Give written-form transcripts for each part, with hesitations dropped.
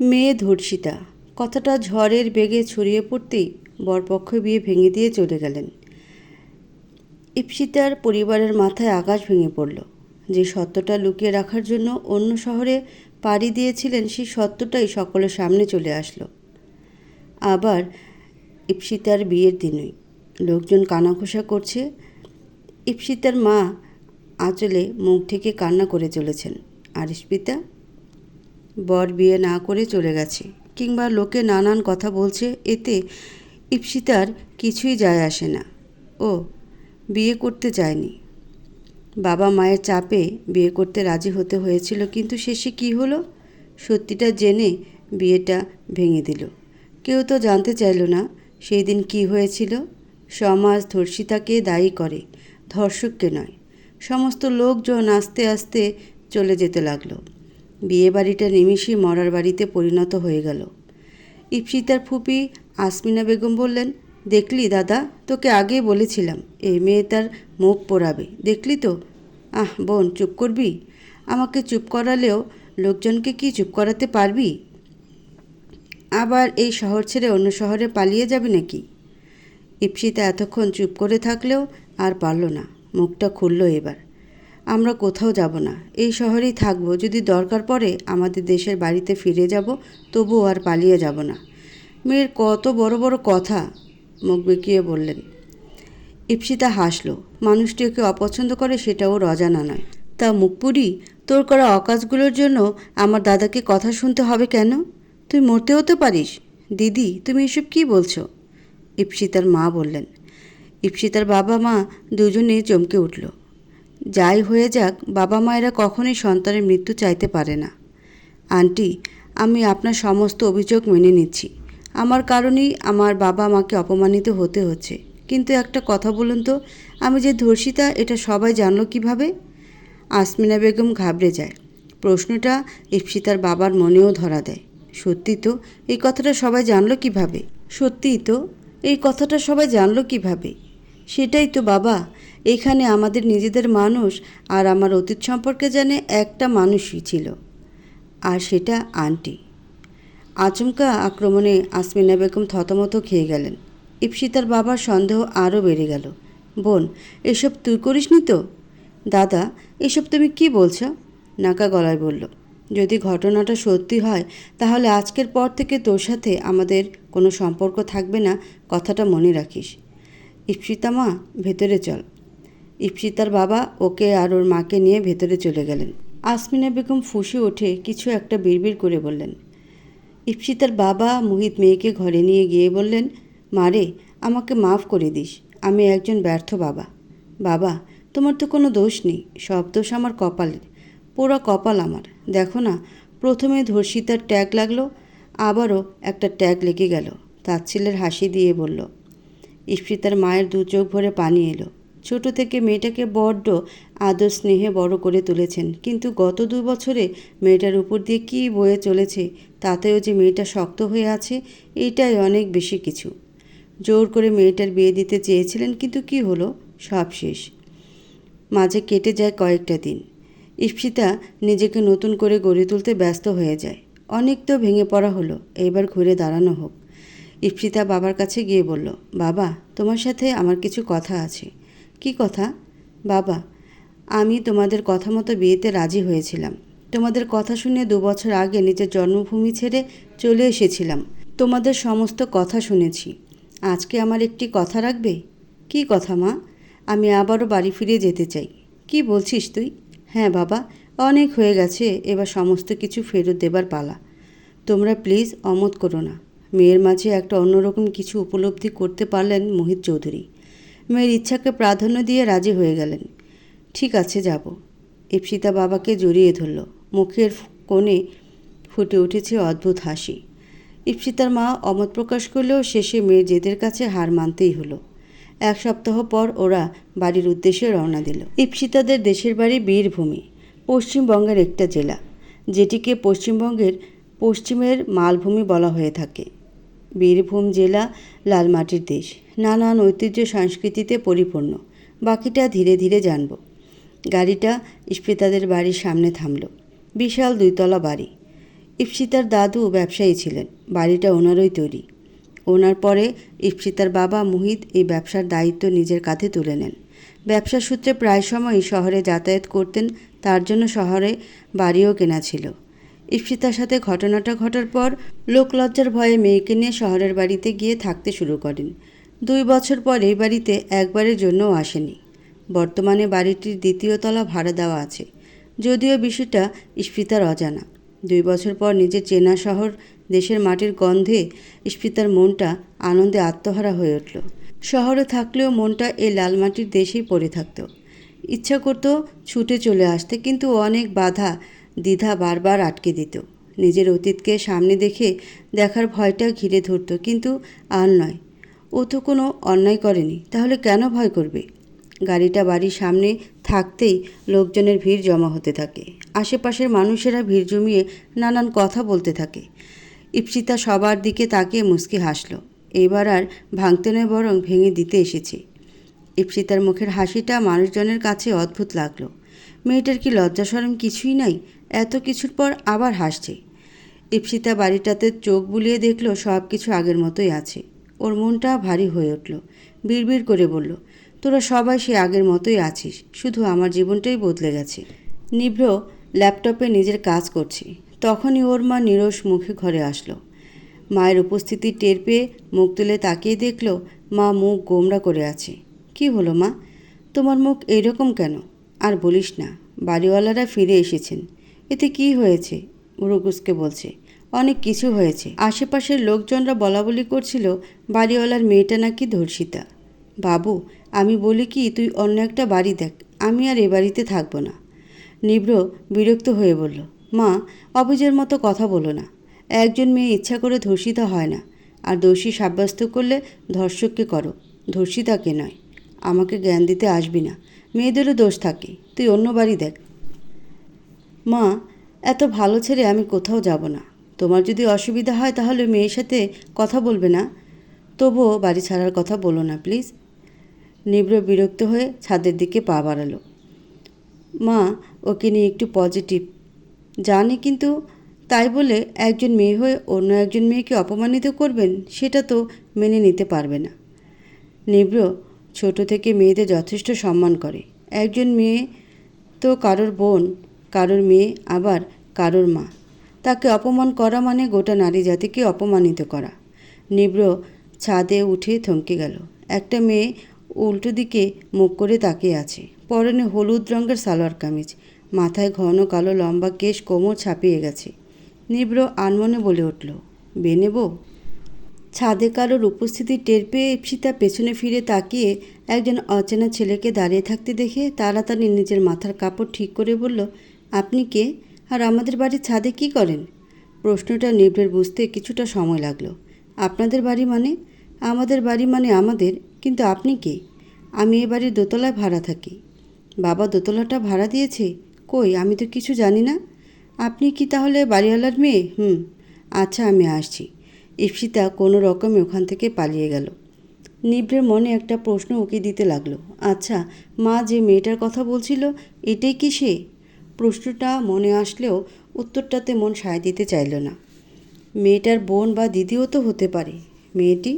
মেয়ে ধর্ষিতা কথাটা ঝড়ের বেগে ছড়িয়ে পড়তেই বরপক্ষ বিয়ে ভেঙে দিয়ে চলে গেলেন। ইপ্সিতার পরিবারের মাথায় আকাশ ভেঙে পড়ল। যে সত্যটা লুকিয়ে রাখার জন্য অন্য শহরে পাড়ি দিয়েছিলেন, সেই সত্যটাই সকলের সামনে চলে আসলো। আবার ইপ্সিতার বিয়ের দিনই লোকজন কানাঘুষা করছে। ইপ্সিতার মা আঁচলে মুখ ঢেকে কান্না করে চলেছেন। আর ইপ্সিতা বর বিয়ে না করে চলে গেছে, কিংবা লোকে নানান কথা বলছে, এতে ইপ্সিতার কিছুই যায় আসে না। ও বিয়ে করতে চায়নি, বাবা মায়ের চাপে বিয়ে করতে রাজি হতে হয়েছিল, কিন্তু শেষে কী হলো? সত্যিটা জেনে বিয়েটা ভেঙে দিল। কেউ তো জানতে চাইল না সেই দিন কী হয়েছিল। সমাজ ধর্ষিতাকে দায়ী করে, ধর্ষককে নয়। সমস্ত লোকজন আস্তে আস্তে চলে যেতে লাগলো। বিয়ে বাড়িটা নিমিষেই মরার বাড়িতে পরিণত হয়ে গেল। ইপ্সিতার ফুপি আসমিনা বেগম বললেন, দেখলি দাদা, তোকে আগেই বলেছিলাম এই মেয়ে তার মুখ পোড়াবে, দেখলি তো। বোন, চুপ করবি? আমাকে চুপ করালেও লোকজনকে কি চুপ করাতে পারবি? আবার এই শহর ছেড়ে অন্য শহরে পালিয়ে যাবি নাকি? ইপ্সিতা এতক্ষণ চুপ করে থাকলেও আর পারল না, মুখটা খুলল এবার। আমরা কোথাও যাব না, এই শহরেই থাকব। যদি দরকার পড়ে আমাদের দেশের বাড়িতে ফিরে যাব, তবুও আর পালিয়ে যাব না। মেয়ের কত বড় বড় কথা, মুখ বেঁকিয়ে বললেন। ইপ্সিতা হাসল। মানুষটি ওকে অপছন্দ করে সেটা ওর অজানা নয়। তা মুখপুরি, তোর করা অকাজগুলোর জন্য আমার দাদাকে কথা শুনতে হবে কেন? তুই মরতেও তো পারিস। দিদি, তুমি এসব কী বলছো? ইপ্সিতার মা বললেন। ইপ্সিতার বাবা মা দুজনেই চমকে উঠল। যাই হয়ে যাক, বাবা মায়েরা কখনোই সন্তানের মৃত্যু চাইতে পারে না। আন্টি, আমি আপনার সমস্ত অভিযোগ মেনে নিচ্ছি। আমার কারণেই আমার বাবা মাকে অপমানিত হতে হচ্ছে। কিন্তু একটা কথা বলুন তো, আমি যে ধর্ষিতা এটা সবাই জানলো কিভাবে? আসমিনা বেগম ঘাবড়ে যায়। প্রশ্নটা ইপ্সিতার বাবার মনেও ধরা দেয়। সত্যি তো, এই কথাটা সবাই জানলো কিভাবে? সত্যিই তো, এই কথাটা সবাই জানলো কিভাবে? সেটাই তো বাবা, এখানে আমাদের নিজেদের মানুষ আর আমার অতীত সম্পর্কে জানে একটা মানুষই ছিল, আর সেটা আন্টি। আচমকা আক্রমণে আসমিনা বেগম থতমত খেয়ে গেলেন। ইপ্সিতার বাবার সন্দেহ আরও বেড়ে গেল। বোন, এসব তুই করিসনি তো? দাদা, এসব তুমি কি বলছো? নাকা গলায় বলল। যদি ঘটনাটা সত্যি হয়, তাহলে আজকের পর থেকে তোর সাথে আমাদের কোনো সম্পর্ক থাকবে না, কথাটা মনে রাখিস। ইপ্সিতা মা, ভেতরে চল। ইপ্সিতার বাবা ওকে আর ওর মাকে নিয়ে ভেতরে চলে গেলেন। আসমিনা বেগম ফুঁসে ওঠে কিছু একটা বিড়বিড় করে বললেন। ইপ্সিতার বাবা মুহিত মেয়েকে ঘরে নিয়ে গিয়ে বললেন, মারে, আমাকে মাফ করে দিস, আমি একজন ব্যর্থ বাবা। বাবা, তোমার তো কোনো দোষ নেই, সব দোষ আমার কপালের। পোড়া কপাল আমার। দেখো না, প্রথমে ধর্ষিতার ট্যাগ লাগলো, আবারও একটা ট্যাগ লেগে গেল। তাচ্ছিল্যের হাসি দিয়ে বলল। ইপ্সিতার মায়ের দু চোখ ভরে পানি এলো। ছোট থেকে মেয়েটাকে বড্ড আদর স্নেহে বড় করে তুলেছেন, কিন্তু গত 2 বছরে মেয়েটার উপর দিয়ে কী বয়ে চলেছে, তাতেও যে মেয়েটা শক্ত হয়ে আছে, এটাই অনেক বেশি কিছু। জোর করে মেয়েটার বিয়ে দিতে চেয়েছিলেন, কিন্তু কি হলো? সব শেষ। মাঝে কেটে যায় কয়েকটা দিন। ইপ্সিতা নিজেকে নতুন করে গড়ে তুলতে ব্যস্ত হয়ে যায়। অনেক তো ভেঙে পড়া হলো, এবার ঘুরে দাঁড়ানো হোক। ইপ্সিতা বাবার কাছে গিয়ে বলল, বাবা, তোমার সাথে আমার কিছু কথা আছে। কি কথা? বাবা, আমি তোমাদের কথা মতো বিয়েতে রাজি হয়েছিলাম। তোমাদের কথা শুনে 2 বছর আগে নিজের জন্মভূমি ছেড়ে চলে এসেছিলাম। তোমাদের সমস্ত কথা শুনেছি। আজকে আমার একটি কথা রাখবে? কি কথা মা? আমি আবারও বাড়ি ফিরে যেতে চাই। কি বলছিস তুই? হ্যাঁ বাবা, অনেক হয়ে গেছে, এবার সমস্ত কিছু ফেরত দেবার পালা। তোমরা প্লিজ অমত করো না। মেয়ের মাঝে একটা অন্যরকম কিছু উপলব্ধি করতে পারলেন মোহিত চৌধুরী। মেয়ের ইচ্ছাকে প্রাধান্য দিয়ে রাজি হয়ে গেলেন। ঠিক আছে, যাব। ইপ্সিতা বাবাকে জড়িয়ে ধরল। মুখের কোণে ফুটে উঠেছে অদ্ভুত হাসি। ইপ্সিতার মা অমত প্রকাশ করলেও শেষে মেয়ের জেদের কাছে হার মানতেই হলো। 1 সপ্তাহ পর ওরা বাড়ির উদ্দেশ্যে রওনা দিল। ইপ্সিতাদের দেশের বাড়ি বীরভূমি, পশ্চিমবঙ্গের একটা জেলা, যেটিকে পশ্চিমবঙ্গের পশ্চিমের মালভূমি বলা হয়ে থাকে। বীরভূম জেলা লাল মাটির দেশ, নানান ঐতিহ্য সংস্কৃতিতে পরিপূর্ণ। বাকিটা ধীরে ধীরে জানব। গাড়িটা ইপ্সিতাদের বাড়ির সামনে থামল। বিশাল 2 তলা বাড়ি। ইপ্সিতার দাদু ব্যবসায়ী ছিলেন, বাড়িটা ওনারই তৈরি। ওনার পরে ইপ্সিতার বাবা মুহিত এই ব্যবসার দায়িত্ব নিজের কাঁধে তুলে নেন। ব্যবসার সূত্রে প্রায় সময়ই শহরে যাতায়াত করতেন, তার জন্য শহরে বাড়িও কেনা ছিল। ইপ্সিতার সাথে ঘটনাটা ঘটার পর লোকলজ্জার ভয়ে মেয়েকে নিয়ে শহরের বাড়িতে গিয়ে থাকতে শুরু করেন। 2 বছর পর এই বাড়িতে একবারের জন্যও আসেনি। বর্তমানে বাড়িটির 2য় তলা ভাড়া দেওয়া আছে, যদিও বিষয়টা ইস্পিতার অজানা। 2 বছর পর নিজের চেনা শহর, দেশের মাটির গন্ধে ইস্পিতার মনটা আনন্দে আত্মহারা হয়ে উঠল। শহরে থাকলেও মনটা এই লাল মাটির দেশেই পড়ে থাকত। ইচ্ছা করত ছুটে চলে আসতে, কিন্তু অনেক বাধা দ্বিধা বারবার আটকে দিত। নিজের অতীতকে সামনে দেখার ভয়টা ঘিরে ধরত, কিন্তু আর নয়। ও তো কোনো অন্যায় করেনি, তাহলে কেন ভয় করবে? গাড়িটা বাড়ির সামনে থাকতেই লোকজনের ভিড় জমা হতে থাকে। আশেপাশের মানুষেরা ভিড় জমিয়ে নানান কথা বলতে থাকে। ইপ্সিতা সবার দিকে তাকিয়ে মুচকি হাসল। এবার আর ভাঙতে নয়, বরং ভেঙে দিতে এসেছে। ইপ্সিতার মুখের হাসিটা মানুষজনের কাছে অদ্ভুত লাগলো। মেয়েটার কি লজ্জা শরম কিছুই নাই? এত কিছুর পর আবার হাসছে। ইপ্সিতা বাড়িটাতে চোখ বুলিয়ে দেখল সব কিছু আগের মতোই আছে। ওর মনটা ভারী হয়ে উঠল। বিড়বিড় করে বলল, তোরা সবাই সে আগের মতোই আছিস, শুধু আমার জীবনটাই বদলে গেছে। নিভ্র ল্যাপটপে নিজের কাজ করছে। তখনই ওর মা নিরস মুখে ঘরে আসলো। মায়ের উপস্থিতি টের পেয়ে মুখ তুলে তাকিয়ে দেখল মা মুখ গোমড়া করে আছে। কি হলো মা, তোমার মুখ এইরকম কেন? আর বলিস না, বাড়িওয়ালারা ফিরে এসেছেন। এতে কি হয়েছে? মুরুকুসকে বলছে, অনেক কিছু হয়েছে। আশেপাশের লোকজনরা বলাবলি করছিল বাড়িওয়ালার মেয়েটা নাকি ধর্ষিতা। বাবু, আমি বলি কি, তুই অন্য একটা বাড়ি দেখ, আমি আর এ বাড়িতে থাকবো না। নিভ্র বিরক্ত হয়ে বলল, মা, অবুঝের মতো কথা বলো না। একজন মেয়ে ইচ্ছা করে ধর্ষিতা হয় না, আর দোষী সাব্যস্ত করলে ধর্ষককে করো, ধর্ষিতাকে নয়। আমাকে জ্ঞান দিতে আসবি না, মেয়েদেরও দোষ থাকে, তুই অন্য বাড়ি দেখ। মা, এত ভালো ছেড়ে আমি কোথাও যাব না। তোমার যদি অসুবিধা হয় তাহলে মেয়ের সাথে কথা বলবে না, তবুও বাড়ি ছাড়ার কথা বলো না প্লিজ। নিভ্র বিরক্ত হয়ে ছাদের দিকে পা বাড়ালো। মা, ওকে নিয়ে একটু পজিটিভ জানি, কিন্তু তাই বলে একজন মেয়ে হয়ে অন্য একজন মেয়েকে অপমানিত করবেন, সেটা তো মেনে নিতে পারবে না। নিভ্র ছোট থেকে মেয়েদের যথেষ্ট সম্মান করে। একজন মেয়ে তো কারোর বোন, কারোর মেয়ে, আবার কারোর মা। তাকে অপমান করা মানে গোটা নারী জাতিকে অপমানিত করা। নিভ্র ছাদে উঠে থমকে গেল। একটা মেয়ে উল্টো দিকে মুখ করে তাকিয়ে আছে। পরনে হলুদ রঙের সালোয়ার কামিজ, মাথায় ঘন কালো লম্বা কেশ কোমর ছাপিয়ে গেছে। নিভ্র আনমনে বলে উঠল, বেনেব। ছাদে কারোর উপস্থিতি টের পেয়ে ইপ্সিতা পেছনে ফিরে তাকিয়ে একজন অচেনা ছেলেকে দাঁড়িয়ে থাকতে দেখে তাড়াতাড়ি নিজের মাথার কাপড় ঠিক করে বলল, আপনি কে, আর আমাদের বাড়ির ছাদে কি করেন? প্রশ্নটা নিভ্রের বুঝতে কিছুটা সময় লাগলো। আপনাদের বাড়ি মানে? আমাদের বাড়ি মানে আমাদের, কিন্তু আপনি কে? আমি এ বাড়ির দোতলায় ভাড়া থাকি। বাবা দোতলাটা ভাড়া দিয়েছে? কই, আমি তো কিছু জানি না। আপনি কি তাহলে বাড়িওয়ালার মেয়ে? আচ্ছা, আমি আসছি। ইপ্সিতা কোনো রকমে ওখান থেকে পালিয়ে গেল। নিভ্রের মনে একটা প্রশ্ন উকি দিতে লাগলো। আচ্ছা, মা যে মেয়েটার কথা বলছিল, এটাই কি সে? প্রশ্নটা মনে আসলেও উত্তরটাতে মন সায় দিতে চাইল না। মেয়েটার বোন বা দিদিও তো হতে পারে। মেয়েটি?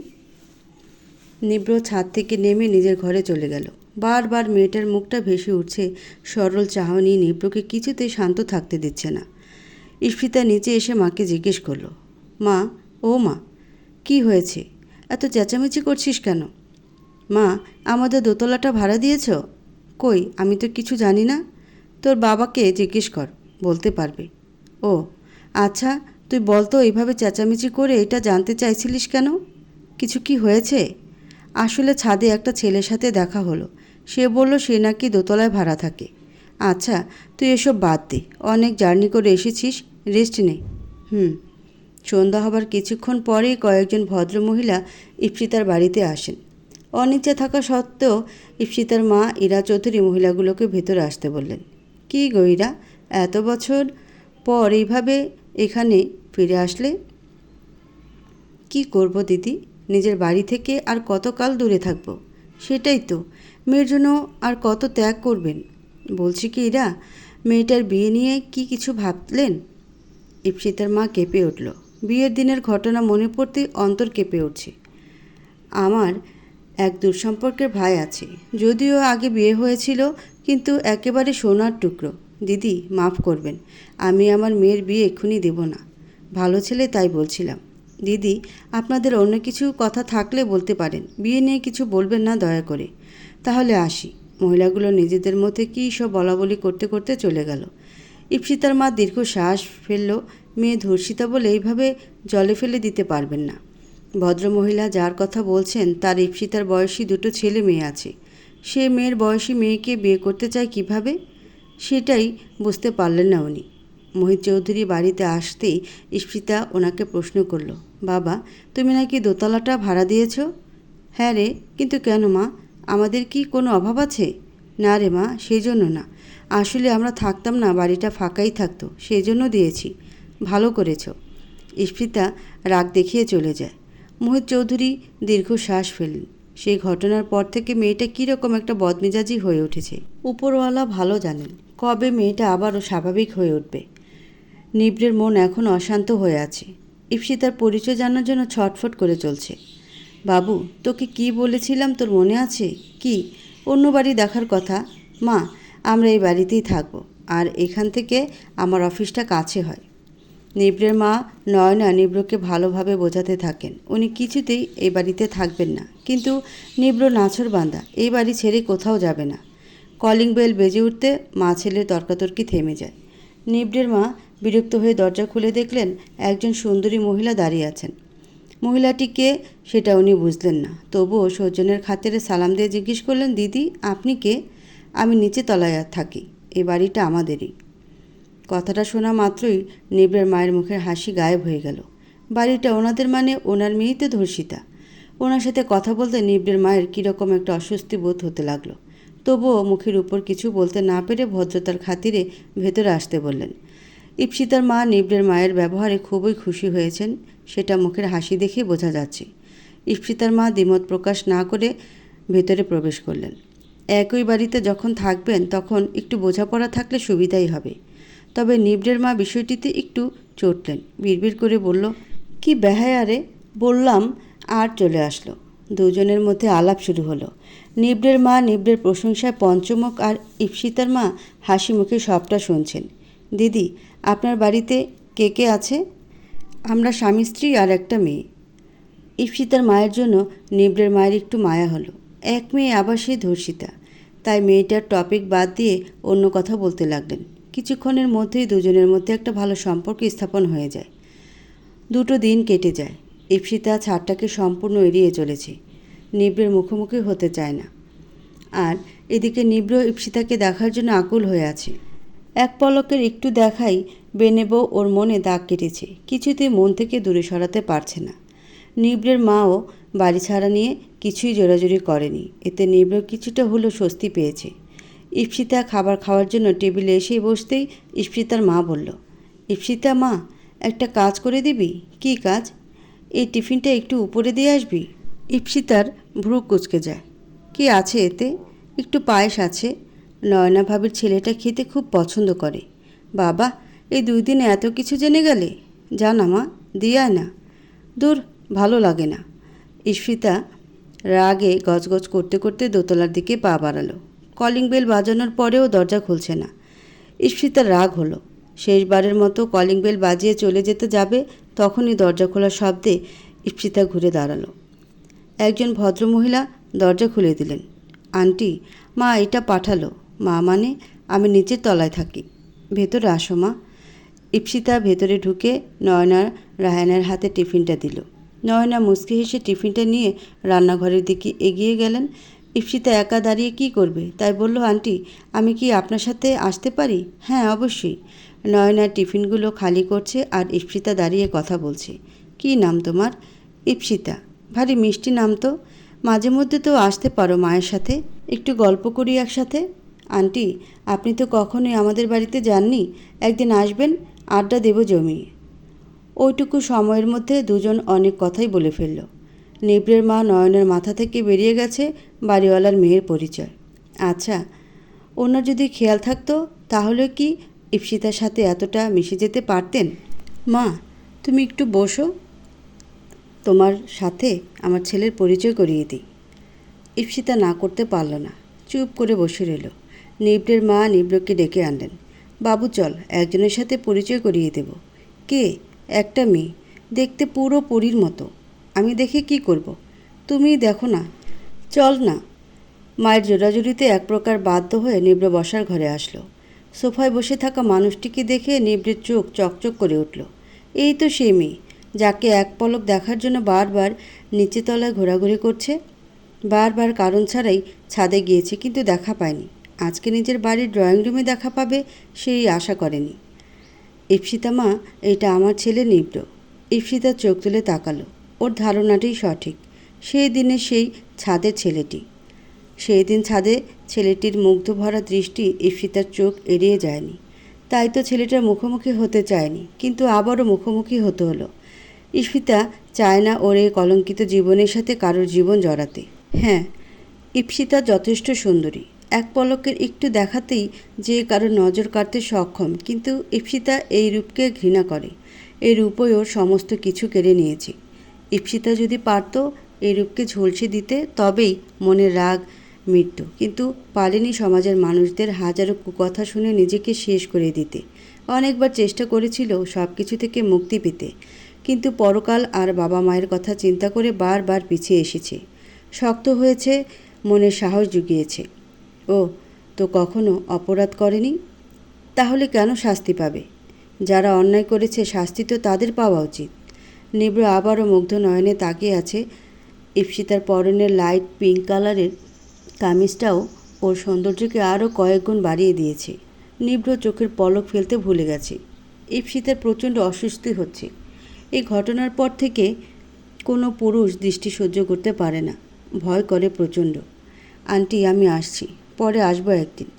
নিভ্র ছাদ থেকে নেমে নিজের ঘরে চলে গেল। বারবার মেয়েটার মুখটা ভেসে উঠছে। সরল চাহনি নিভ্রকে কিছুতেই শান্ত থাকতে দিচ্ছে না। ইস্পিতা নিচে এসে মাকে জিজ্ঞেস করলো, মা, ও মা, কি হয়েছে? এত চেঁচামেচি করছিস কেন? মা, আমাদের দোতলাটা ভাড়া দিয়েছ? কই, আমি তো কিছু জানি না। তোর বাবাকে জিজ্ঞেস কর, বলতে পারবে। ও আচ্ছা, তুই বল তো, এইভাবে চেঁচামেচি করে এটা জানতে চাইছিলিস কেন? কিছু কি হয়েছে? আসলে ছাদে একটা ছেলের সাথে দেখা হলো। সে বলল সে নাকি দোতলায় ভাড়া থাকে। আচ্ছা, তুই এসব বাদ দে, অনেক জার্নি করে এসেছিস, রেস্ট নে। সন্ধ্যা হবার কিছুক্ষণ পরেই কয়েকজন ভদ্রমহিলা ইপ্সিতার বাড়িতে আসেন। অনিচ্ছা থাকা সত্ত্বেও ইপ্সিতার মা ইরা চৌধুরী মহিলাগুলোকে ভেতরে আসতে বললেন। কি গো ইরা, এত বছর পর এইভাবে এখানে ফিরে আসলে? কি করব দিদি, নিজের বাড়ি থেকে আর কতকাল দূরে থাকব? সেটাই তো, মেয়ের জন্য আর কত ত্যাগ করবেন। বলছি কি ইরা, মেয়েটার বিয়ে নিয়ে কি কিছু ভাবলেন? ইপ্সিতার মা কেঁপে উঠল। বিয়ের দিনের ঘটনা মনে পড়তেই অন্তর কেঁপে উঠছে। আমার এক দূরসম্পর্কের ভাই আছে, যদিও আগে বিয়ে হয়েছিল, কিন্তু একেবারে সোনার টুকরো। দিদি মাফ করবেন, আমি আমার মেয়ের বিয়ে এক্ষুনি দেব না। ভালো ছেলে তাই বলছিলাম। দিদি, আপনাদের অন্য কিছু কথা থাকলে বলতে পারেন, বিয়ে নিয়ে কিছু বলবেন না দয়া করে। তাহলে আসি। মহিলাগুলো নিজেদের মধ্যে কী সব বলাবলি করতে করতে চলে গেল। ইপ্সিতার মা দীর্ঘ শ্বাস ফেলল। মেয়ে ধর্ষিতা বলে এইভাবে জলে ফেলে দিতে পারবেন না। ভদ্রমহিলা যার কথা বলছেন তার ইপ্সিতার বয়সী দুটো ছেলে মেয়ে আছে। সে মেয়ের বয়সী মেয়েকে বিয়ে করতে চায় কিভাবে, সেটাই বুঝতে পারলেন না উনি। মোহিত চৌধুরী বাড়িতে আসতেই ইপ্সিতা ওনাকে প্রশ্ন করল, বাবা, তুমি নাকি দোতলাটা ভাড়া দিয়েছ? হ্যাঁ রে, কিন্তু কেন মা, আমাদের কি কোনো অভাব আছে? না রে মা, সেই জন্য না, আসলে আমরা থাকতাম না, বাড়িটা ফাঁকাই থাকতো, সেই জন্য দিয়েছি। ভালো করেছ। ইপ্সিতা রাগ দেখিয়ে চলে যায়। মোহিত চৌধুরী দীর্ঘশ্বাস ফেললেন। সেই ঘটনার পর থেকে মেয়েটা কীরকম একটা বদমেজাজি হয়ে উঠেছে, উপরওয়ালা ভালো জানেন কবে মেয়েটা আবারও স্বাভাবিক হয়ে উঠবে। নিবড়ের মন এখন অশান্ত হয়ে আছে। ইপ্সিতার পরিচয় জানার জন্য ছটফট করে চলছে। বাবু, তোকে কি বলেছিলাম তোর মনে আছে? কি? অন্য বাড়ি দেখার কথা? মা, আমরা এই বাড়িতেই থাকবো, আর এখান থেকে আমার অফিসটা কাছে হয়। নিবড়ের মা নয়না নিবড়কে ভালোভাবে বোঝাতে থাকেন উনি কিছুতেই এই বাড়িতে থাকবেন না, কিন্তু নিবড় নাছোড়বান্দা, এই বাড়ি ছেড়ে কোথাও যাবে না। কলিং বেল বেজে উঠতে মা ছেলের তর্কাতর্কি থেমে যায়। নিবড়ের মা বিরক্ত হয়ে দরজা খুলে দেখলেন একজন সুন্দরী মহিলা দাঁড়িয়ে আছেন। মহিলাটিকে সেটা উনি বুঝলেন না, তবুও সৌজন্যের খাতিরে সালাম দিয়ে জিজ্ঞেস করলেন, দিদি আপনি কে? আমি নিচে তলায় থাকি, এই বাড়িটা আমাদেরই। কথাটা শোনা মাত্রই নিবড়ের মায়ের মুখের হাসি গায়েব হয়ে গেল। বাড়িটা ওনাদের মানে ওনার মেয়েই তো ধর্ষিতা। ওনার সাথে কথা বলতে নিবড়ের মায়ের কীরকম একটা অস্বস্তি বোধ হতে লাগলো। তবুও মুখের উপর কিছু বলতে না পেরে ভদ্রতার খাতিরে ভেতরে আসতে বললেন। ইপ্সিতার মা নিবড়ের মায়ের ব্যবহারে খুবই খুশি হয়েছেন, সেটা মুখের হাসি দেখে বোঝা যাচ্ছে। ইপ্সিতার মা দ্বিমত প্রকাশ না করে ভেতরে প্রবেশ করলেন। একই বাড়িতে যখন থাকবেন তখন একটু বোঝাপড়া থাকলে সুবিধাই হবে। তবে নিবড়ের মা বিষয়টিতে একটু চটলেন। বিড়বিড় করে বলল, কি বেহায়ারে, বললাম, আর চলে আসলো। দুজনের মধ্যে আলাপ শুরু হলো। নিবড়ের মা নিবড়ের প্রশংসায় পঞ্চমুখ, আর ইপ্সিতার মা হাসি মুখে সবটা শুনছেন। দিদি, আপনার বাড়িতে কে কে আছে? আমরা স্বামী স্ত্রী আর একটা মেয়ে। ইপ্সিতার মায়ের জন্য নিবড়ের মায়ের একটু মায়া হলো। এক মেয়ে আবার সেই ধর্ষিতা। তাই মেয়েটার টপিক বাদ দিয়ে অন্য কথা বলতে লাগলেন। কিছুক্ষণের মধ্যেই দুজনের মধ্যে একটা ভালো সম্পর্ক স্থাপন হয়ে যায়। দুটো দিন কেটে যায়। ইপ্সিতা ছাড়টাকে সম্পূর্ণ এড়িয়ে চলেছে, নিবড়ের মুখোমুখি হতে চায় না। আর এদিকে নিবড় ইপ্সিতাকে দেখার জন্য আকুল হয়ে আছে। এক পলকের একটু দেখাই বেনেব ওর মনে দাগ কেটেছে, কিছুতেই মন থেকে দূরে সরাতে পারছে না। নিবড়ের মাও বাড়ি ছাড়া নিয়ে কিছুই জোরাজুরি করেনি, এতে নিবড় কিছুটা হলেও স্বস্তি পেয়েছে। ইপ্সিতা খাবার খাওয়ার জন্য টেবিলে এসেই বসতেই ইপ্সিতার মা বলল, ইপ্সিতা মা, একটা কাজ করে দিবি? কী কাজ? এই টিফিনটা একটু উপরে দিয়ে আসবি। ইপ্সিতার ভ্রু কুঁচকে যায়। কি আছে এতে? একটু পায়েস আছে, নয়না ভাবির ছেলেটা খেতে খুব পছন্দ করে। বাবা, এই 2 দিনে এত কিছু জেনে গেলে? জানা মা, দিয়ে না। দূর, ভালো লাগে না। ইপ্সিতা রাগে গজগজ করতে করতে দোতলার দিকে পা বাড়ালো। কলিং বেল বাজানোর পরেও দরজা খুলছে না। ইপ্সিতার রাগ হলো। শেষবারের মতো কলিং বেল বাজিয়ে চলে যেতে যাবে, তখনই দরজা খোলার শব্দে ইপ্সিতা ঘুরে দাঁড়ালো। একজন ভদ্রমহিলা দরজা খুলে দিলেন। আন্টি, মা এটা পাঠালো। মা মানে আমি নিচের তলায় থাকি, ভেতরে আসো মা। ইপ্সিতা ভেতরে ঢুকে নয়না রায়হানের হাতে টিফিনটা দিল। নয়না মুচকি হেসে টিফিনটা নিয়ে রান্নাঘরের দিকে এগিয়ে গেলেন। ইপ্সিতা একা দাঁড়িয়ে কি করবে, তাই বলল, আন্টি, আমি কি আপনার সাথে আসতে পারি? হ্যাঁ, অবশ্যই। নয়না টিফিনগুলো খালি করছে আর ইপ্সিতা দাঁড়িয়ে কথা বলছে। কি নাম তোমার? ইপ্সিতা। ভারী মিষ্টি নাম তো। মাঝে মধ্যে তো আসতে পারো মায়ের সাথে, একটু গল্প করি একসাথে। আন্টি, আপনি তো কখনোই আমাদের বাড়িতে যাননি, একদিন আসবেন, আড্ডা দেব জমিয়ে। ওইটুকু সময়ের মধ্যে দুজন অনেক কথাই বলে ফেলল। নিবড়ের মা নয়নের মাথা থেকে বেরিয়ে গেছে বাড়িওয়ালার মেয়ের পরিচয়। আচ্ছা, ওনার যদি খেয়াল থাকতো তাহলে কি ইপ্সিতার সাথে এতটা মিশে যেতে পারতেন? মা, তুমি একটু বসো, তোমার সাথে আমার ছেলের পরিচয় করিয়ে দিই। ঈপ্সিতা না করতে পারল না, চুপ করে বসে রইল। নিবড়ের মা নিবড়কে ডেকে আনলেন। বাবু চল, একজনের সাথে পরিচয় করিয়ে দেব। কে? একটা মেয়ে, দেখতে পুরো পরীর মতো। আমি দেখে কি করব? তুমিই দেখো না। চল না। মায়ের জোরাজুরিতে এক প্রকার বাধ্য হয়ে নিবড় বসার ঘরে আসলো। সোফায় বসে থাকা মানুষটিকে দেখে নিবড়ের চোখ চকচক করে উঠল। এই তো সেই মেয়ে, যাকে এক পলক দেখার জন্য বারবার নিচে তলায় ঘোরাঘুরি করছে। বারবার কারণ ছাড়াই ছাদে গিয়েছে, কিন্তু দেখা পায়নি। আজকে নিজের বাড়ির ড্রয়িং রুমে দেখা পাবে সেই আশা করেনি। ঈপ্সিতা মা, এটা আমার ছেলে নিবড়। ঈপ্সিতা চোখ তুলে তাকালো। ওর ধারণাটাই সঠিক। সেই দিনে সেই ছাদের ছেলেটি। সেই দিন ছাদে ছেলেটির মুগ্ধ ভরা দৃষ্টি ঈপ্সিতার চোখ এড়িয়ে যায়নি। তাই তো ছেলেটার মুখোমুখি হতে চায়নি, কিন্তু আবারও মুখোমুখি হতে হলো। ঈপ্সিতা চায় না ওর এই কলঙ্কিত জীবনের সাথে কারোর জীবন জড়াতে। হ্যাঁ, ঈপ্সিতা যথেষ্ট সুন্দরী। এক পলকের একটু দেখাতেই যে কারো নজর কাড়তে সক্ষম, কিন্তু ঈপ্সিতা এই রূপকে ঘৃণা করে। এই রূপই ওর সমস্ত কিছু কেড়ে নিয়েছে। ঈপ্সিতা যদি পারত এই রূপকে ঝলসে দিতে, তবেই মনের রাগ মিটত, কিন্তু পারেনি সমাজের মানুষদের হাজারো কুকথা শুনে নিজেকে শেষ করে দিতে। অনেকবার চেষ্টা করেছিল সব কিছু থেকে মুক্তি পেতে, কিন্তু পরকাল আর বাবা মায়ের কথা চিন্তা করে বারবার পিছিয়ে এসেছে। শক্ত হয়েছে, মনের সাহস জুগিয়েছে। ও তো কখনো অপরাধ করেনি, তাহলে কেন শাস্তি পাবে? যারা অন্যায় করেছে শাস্তি তো তাদের পাওয়া উচিত। নিবড় আবারও মুগ্ধ নয়নে তাকিয়ে আছে। ঈপ্সিতার পরনের লাইট পিঙ্ক কালারের কামিজটাও ওর সৌন্দর্যকে আরও কয়েক গুণ বাড়িয়ে দিয়েছে। নিবড় চোখের পলক ফেলতে ভুলে গেছে। ঈপ্সিতার প্রচণ্ড অস্বস্তি হচ্ছে। এই ঘটনার পর থেকে কোনো পুরুষ দৃষ্টি সহ্য করতে পারে না, ভয় করে প্রচণ্ড। আন্টি, আমি আসছি, পরে আসবো একদিন।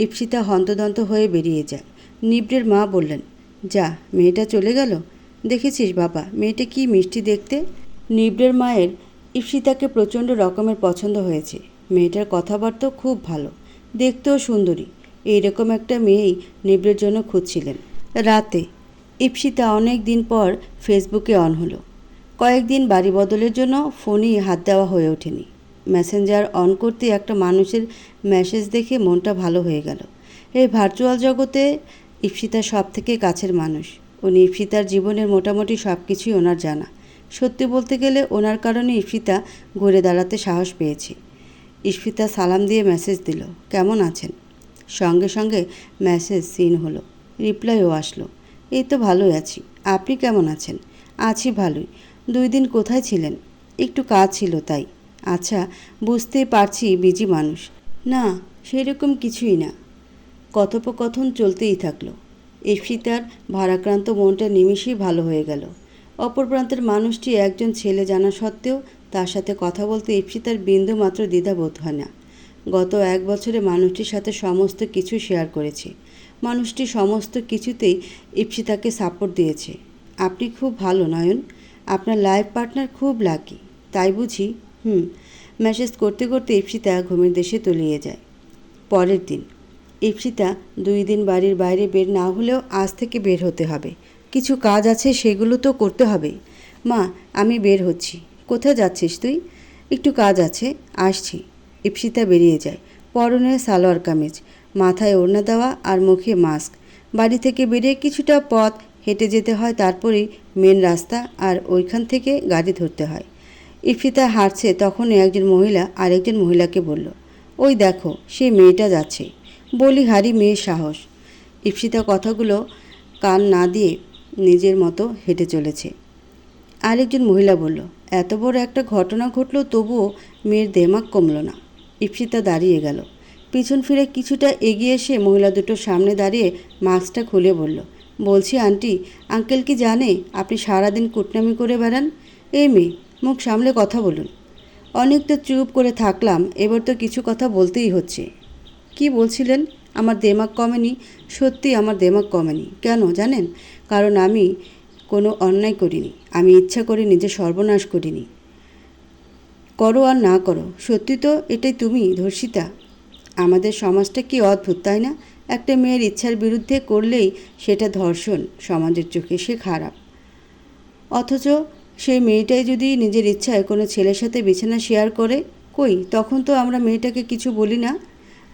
ঈপ্সিতা হন্তদন্ত হয়ে বেরিয়ে যায়। নিবড়ের মা বললেন, যা, মেয়েটা চলে গেল। দেখেছিস বাবা, মেয়েটা কি মিষ্টি দেখতে। নিবড়ের মায়ের ঈপ্সিতাকে প্রচণ্ড রকমের পছন্দ হয়েছে। মেয়েটার কথাবার্তাও খুব ভালো, দেখতেও সুন্দরী। এইরকম একটা মেয়েই নিবড়ের জন্য খুঁজছিলেন। রাতে ঈপ্সিতা অনেক দিন পর ফেসবুকে অন হলো। কয়েকদিন বাড়ি বদলের জন্য ফোনই হাত দেওয়া হয়ে ওঠেনি। মেসেঞ্জার অন করতে একটা মানুষের মেসেজ দেখে মনটা ভালো হয়ে গেল। এই ভার্চুয়াল জগতে ঈপ্সিতার সব থেকে কাছের মানুষ। উনি ঈপ্সিতার জীবনের মোটামুটি সব কিছুই ওনার জানা। সত্যি বলতে গেলে ওনার কারণে ঈপ্সিতা ঘুরে দাঁড়াতে সাহস পেয়েছে। ঈপ্সিতা সালাম দিয়ে মেসেজ দিল, কেমন আছেন? সঙ্গে সঙ্গে মেসেজ সিন হলো, রিপ্লাইও আসলো, এই তো ভালোই আছি, আপনি কেমন আছেন? আছি ভালোই। 2 দিন কোথায় ছিলেন? একটু কাজ ছিল তাই। আচ্ছা, বুঝতেই পারছি বিজি মানুষ। না, সেরকম কিছুই না। কথোপকথন চলতেই থাকলো। ঈপ্সিতার ভারাক্রান্ত মনটা নিমেষেই ভালো হয়ে গেল। অপর প্রান্তের মানুষটি একজন ছেলে জানা সত্ত্বেও তার সাথে কথা বলতে ঈপ্সিতার বিন্দু মাত্র দ্বিধাবোধ হয় না। গত 1 বছরে মানুষটির সাথে সমস্ত কিছু শেয়ার করেছে। মানুষটি সমস্ত কিছুতেই ঈপ্সিতাকে সাপোর্ট দিয়েছে। আপনি খুব ভালো নয়ন, আপনার লাইফ পার্টনার খুব লাকি, তাই বুঝি? মেসেজ করতে করতে ঈপ্সিতা ঘুমের দেশে তলিয়ে যায়। পরের দিন ঈপ্সিতা 2 দিন বাড়ির বাইরে বের না হলেও আজ থেকে বের হতে হবে। কিছু কাজ আছে, সেগুলো তো করতে হবে। মা, আমি বের হচ্ছি। কোথায় যাচ্ছিস তুই? একটু কাজ আছে, আসছি। ঈপ্সিতা বেরিয়ে যায়। পরনে সালোয়ার কামিজ, মাথায় ওড়না দেওয়া আর মুখে মাস্ক। বাড়ি থেকে বেরিয়ে কিছুটা পথ হেঁটে যেতে হয়, তারপরেই মেন রাস্তা, আর ওইখান থেকে গাড়ি ধরতে হয়। ঈপ্সিতা হাঁটছে, তখনই একজন মহিলা আরেকজন মহিলাকে বলল, ওই দেখো, সেই মেয়েটা যাচ্ছে। বলিহারি মেয়ের সাহস। ঈপ্সিতা কথাগুলো কান না দিয়ে নিজের মতো হেঁটে চলেছে। আরেকজন মহিলা বলল, এত বড় একটা ঘটনা ঘটল, তবুও মেয়ের দেমাগ কমল না। ঈপ্সিতা দাঁড়িয়ে গেল। পিছন ফিরে কিছুটা এগিয়ে এসে মহিলা দুটোর সামনে দাঁড়িয়ে মাস্কটা খুলে বলল, বলছি আন্টি, আঙ্কেল কি জানে আপনি সারাদিন কুটনামি করে বেড়ান? এই মেয়ে, মুখ সামলে কথা বলুন। অনেকটা চুপ করে থাকলাম, এবার তো কিছু কথা বলতেই হচ্ছে। কি বলছিলেন? আমার দেমাগ কমেনি? সত্যি আমার দেমাগ কমেনি। কেন জানেন? কারণ আমি কোনো অন্যায় করিনি। আমি ইচ্ছা করে নিজের সর্বনাশ করিনি। করো আর না করো, সত্যি তো এটাই তুমি ধর্ষিতা। আমাদের সমাজটা কি অদ্ভুত, তাই না? একটা মেয়ের ইচ্ছার বিরুদ্ধে করলেই সেটা ধর্ষণ, সমাজের চোখে সে খারাপ। অথচ সেই মেয়েটাই যদি নিজের ইচ্ছায় কোনো ছেলের সাথে বিছানা শেয়ার করে, কই তখন তো আমরা মেয়েটাকে কিছু বলি না।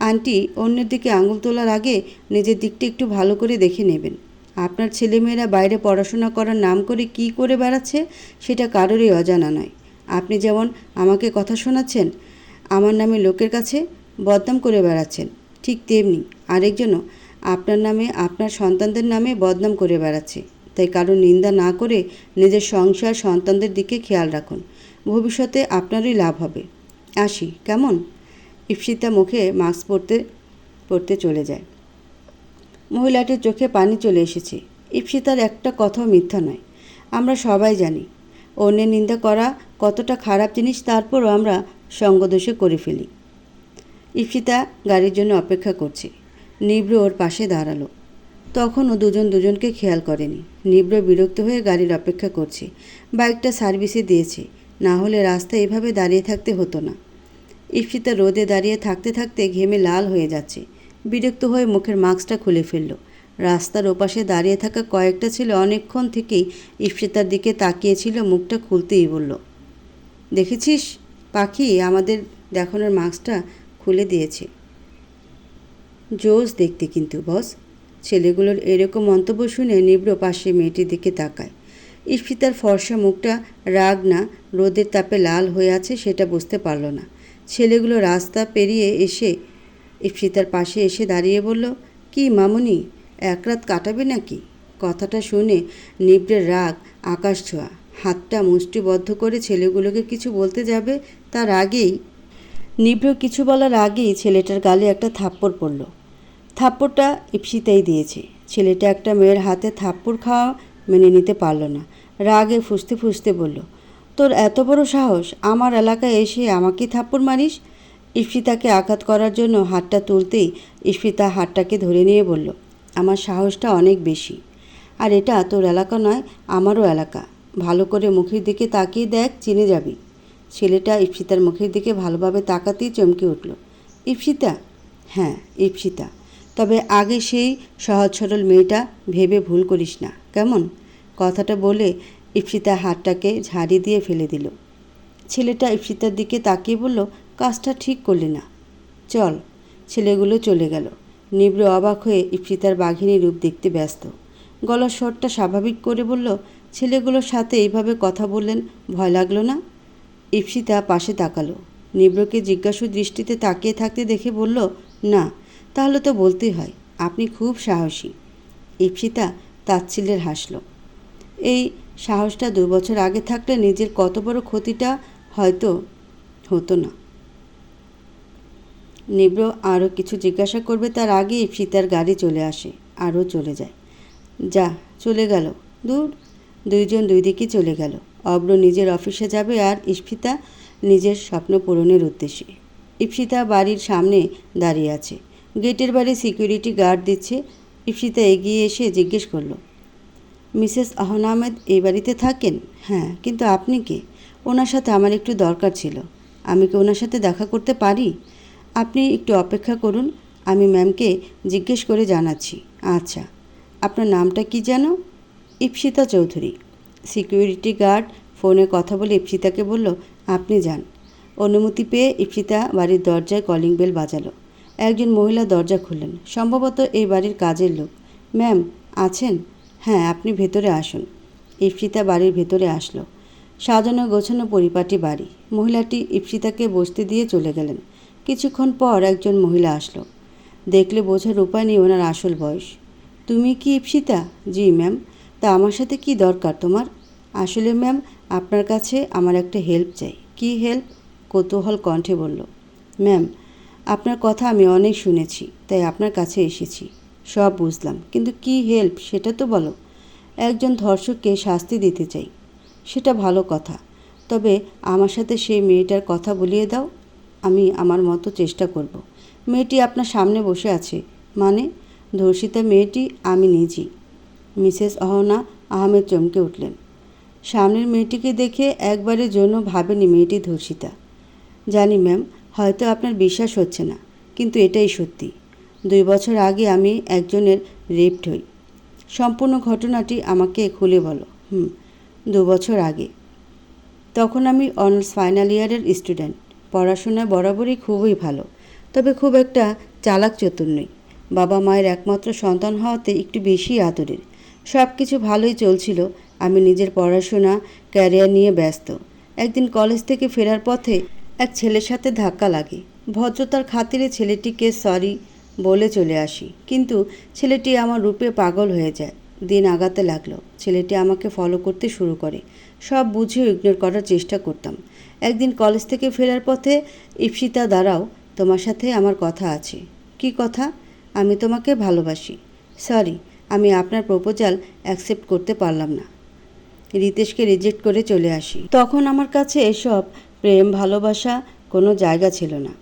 আন্টি, অন্যের দিকে আঙুল তোলার আগে নিজের দিকটা একটু ভালো করে দেখে নেবেন। আপনার ছেলেমেয়েরা বাইরে পড়াশোনা করার নাম করে কি করে বেড়াচ্ছে সেটা কারোরই অজানা নয়। আপনি যেমন আমাকে কথা শোনাচ্ছেন, আমার নামে লোকের কাছে বদনাম করে বেড়াচ্ছেন, ঠিক তেমনি আরেকজনও আপনার নামে আপনার সন্তানদের নামে বদনাম করে বেড়াচ্ছে। তাই কারো নিন্দা না করে নিজের সংসার সন্তানদের দিকে খেয়াল রাখুন, ভবিষ্যতে আপনারই লাভ হবে। আসি কেমন? ঈপ্সিতা মুখে মাস্ক পরতে চলে যায়। মহিলাটির চোখে পানি চলে এসেছে। ঈপ্সিতার একটা কথাও মিথ্যা নয়। আমরা সবাই জানি অন্যের নিন্দা করা কতটা খারাপ জিনিস, তারপরও আমরা সঙ্গদোষে করে ফেলি। ঈপ্সিতা গাড়ির জন্য অপেক্ষা করছে। নিব্র ওর পাশে দাঁড়ালো। তখনও দুজন দুজনকে খেয়াল করেনি। নিব্র বিরক্ত হয়ে গাড়ির অপেক্ষা করছে। বাইকটা সার্ভিসে দিয়েছে, না হলে রাস্তায় এভাবে দাঁড়িয়ে থাকতে হতো না। ঈপ্সিতা রোদে দাঁড়িয়ে থাকতে থাকতে ঘেমে লাল হয়ে যাচ্ছে। বিরক্ত হয়ে মুখের মাস্কটা খুলে ফেলল। রাস্তার ওপাশে দাঁড়িয়ে থাকা কয়েকটা ছেলে অনেকক্ষণ থেকেই ঈপ্সিতার দিকে তাকিয়েছিল। মুখটা খুলতেই বলল, দেখেছিস পাখি, আমাদের দেখানোর মাস্কটা খুলে দিয়েছে। জোস দেখতে কিন্তু বস। ছেলেগুলোর এরকম মন্তব্য শুনে নিব্র পাশে মেয়েটির দিকে তাকায়। ঈপ্সিতার ফর্সা মুখটা রাগ না রোদের তাপে লাল হয়ে আছে সেটা বুঝতে পারল না। ছেলেগুলো রাস্তা পেরিয়ে এসে ঈপ্সিতার পাশে এসে দাঁড়িয়ে বলল, কি মামুনি, এক রাত কাটাবে নাকি? কথাটা শুনে নিব্রের রাগ আকাশ ছোঁয়া। হাতটা মুষ্টিবদ্ধ করে ছেলেগুলোকে কিছু বলতে যাবে, তার আগেই নিব্র কিছু বলার আগেই ছেলেটার গালে একটা থাপ্পড় পড়ল। থাপ্পড়টা ঈপ্সিতাই দিয়েছে। ছেলেটা একটা মেয়ের হাতে থাপ্পড় খাওয়া মেনে নিতে পারল না। রাগে ফুঁসতে ফুঁসতে বলল, তোর এত বড় সাহস আমার এলাকায় এসে আমাকে থাপ্পড় মারিস? ঈপ্সিতাকে আঘাত করার জন্য হাতটা তুলতেই ঈপ্সিতা হাতটাকে ধরে নিয়ে বলল, আমার সাহসটা অনেক বেশি। আর এটা তোর এলাকা নয়, আমারও এলাকা। ভালো করে মুখের দিকে তাকিয়ে দেখ, চিনে যাবি। ছেলেটা ঈপ্সিতার মুখের দিকে ভালোভাবে তাকাতেই চমকে উঠল। ঈপ্সিতা? হ্যাঁ, ঈপ্সিতা। তবে আগে সেই সহজ সরল মেয়েটা ভেবে ভুল করিস না, কেমন? কথাটা বলে ঈপ্সিতা হাতটাকে ঝাড়ি দিয়ে ফেলে দিল। ছেলেটা ঈপ্সিতার দিকে তাকিয়ে বলল, কাজটা ঠিক করলি না, চল। ছেলেগুলো চলে গেল। নিব্র অবাক হয়ে ঈপ্সিতার বাঘিনী রূপ দেখতে ব্যস্ত। গলার স্বরটা স্বাভাবিক করে বলল, ছেলেগুলোর সাথে এইভাবে কথা বললেন, ভয় লাগলো না? ঈপ্সিতা পাশে তাকালো। নিব্রকে জিজ্ঞাসু দৃষ্টিতে তাকিয়ে থাকতে দেখে বলল, না। তাহলে তো বলতেই হয়, আপনি খুব সাহসী। ঈপ্সিতা তাচ্ছিল্যের হাসল। এই সাহসটা 2 বছর আগে থাকলে নিজের কত বড় ক্ষতিটা হয়তো হতো না। নিব্র আরও কিছু জিজ্ঞাসা করবে তার আগে ঈপ্সিতার গাড়ি চলে আসে, আরও চলে যায়। যা, চলে গেল। দূর। দুইজন দুই দিকে চলে গেল। অব্র নিজের অফিসে যাবে আর ঈপ্সিতা নিজের স্বপ্ন পূরণের উদ্দেশ্যে। ঈপ্সিতা বাড়ির সামনে দাঁড়িয়ে আছে। গেটের বাইরে সিকিউরিটি গার্ড দিচ্ছে। ঈপ্সিতা এগিয়ে এসে জিজ্ঞেস করল, মিসেস আহন আহমেদ এই বাড়িতে থাকেন? হ্যাঁ, কিন্তু আপনি কে? ওনার সাথে আমার একটু দরকার ছিল। আমি কি ওনার সাথে দেখা করতে পারি? আপনি একটু অপেক্ষা করুন, আমি ম্যামকে জিজ্ঞেস করে জানাচ্ছি। আচ্ছা, আপনার নামটা কি যেন? ঈপ্সিতা চৌধুরী। সিকিউরিটি গার্ড ফোনে কথা বলে ঈপ্সিতাকে বলল, আপনি যান। অনুমতি পেয়ে ঈপ্সিতা বাড়ির দরজায় কলিং বেল বাজালো। একজন মহিলা দরজা খুললেন। সম্ভবত এই বাড়ির কাজের লোক। ম্যাম আছেন? হ্যাঁ, আপনি ভেতরে আসুন। ঈপ্সিতা বাড়ির ভেতরে আসলো। সাজানো গোছানো পরিপাটি বাড়ি। মহিলাটি ঈপ্সিতাকে বসতে দিয়ে চলে গেলেন। কিছুক্ষণ পর একজন মহিলা আসলো। দেখলে বোঝার উপায় নেই ওনার আসল বয়স। তুমি কি ঈপ্সিতা? জি ম্যাম। তা আমার সাথে কি দরকার তোমার? আসলে ম্যাম, আপনার কাছে আমার একটা হেল্প চাই। কি হেল্প? কৌতূহল কণ্ঠে বলল। ম্যাম, আপনার কথা আমি অনেক শুনেছি, তাই আপনার কাছে এসেছি। সব বুঝলাম, কিন্তু কি হেল্প সেটা তো বলো। একজন ধর্ষককে শাস্তি দিতে চাই। সেটা ভালো কথা, তবে আমার সাথে সেই মেয়েটার কথা বলিয়ে দাও। আমি আমার মতো চেষ্টা করব। মেয়েটি আপনার সামনে বসে আছে। মানে? ধর্ষিতা মেয়েটি আমি নিজেই। মিসেস অহনা আহমেদ চমকে উঠলেন। সামনের মেয়েটিকে দেখে একবারের জন্য ভাবেনি মেয়েটি ধর্ষিতা। জানি ম্যাম, হয়তো আপনার বিশ্বাস হচ্ছে না, কিন্তু এটাই সত্যি। 2 বছর আগে আমি একজনের রেপড হই। সম্পূর্ণ ঘটনাটি আমাকে খুলে বলো। 2 বছর আগে। তখন আমি অনার্স ফাইনাল ইয়ারের স্টুডেন্ট। পড়াশোনায় বরাবরই খুবই ভালো, তবে খুব একটা চালাক চতুর নই। বাবা মায়ের একমাত্র সন্তান হওয়াতে একটু বেশি আদরের। সব কিছু ভালোই চলছিল। আমি নিজের পড়াশোনা, ক্যারিয়ার নিয়ে ব্যস্ত। একদিন কলেজ থেকে ফেরার পথে এক ছেলের সাথে ধাক্কা লাগে। ভদ্রতার খাতিরে ছেলেটিকে সরি বলে চলে আসি, কিন্তু ছেলেটি আমার রূপে পাগল হয়ে যায়। দিন আগাতে লাগলো। ছেলেটি আমাকে ফলো করতে শুরু করে। সব বুঝেও ইগনোর করার চেষ্টা করতাম। একদিন কলেজ থেকে ফেরার পথে, ইপসিতা দাঁড়াও, তোমার সাথে আমার কথা আছে। কি কথা? আমি তোমাকে ভালোবাসি। সরি, আমি আপনার প্রপোজাল অ্যাকসেপ্ট করতে পারলাম না। রিতেশকে রিজেক্ট করে চলে আসি। তখন আমার কাছে এসব প্রেম ভালোবাসা কোনো জায়গা ছিল না।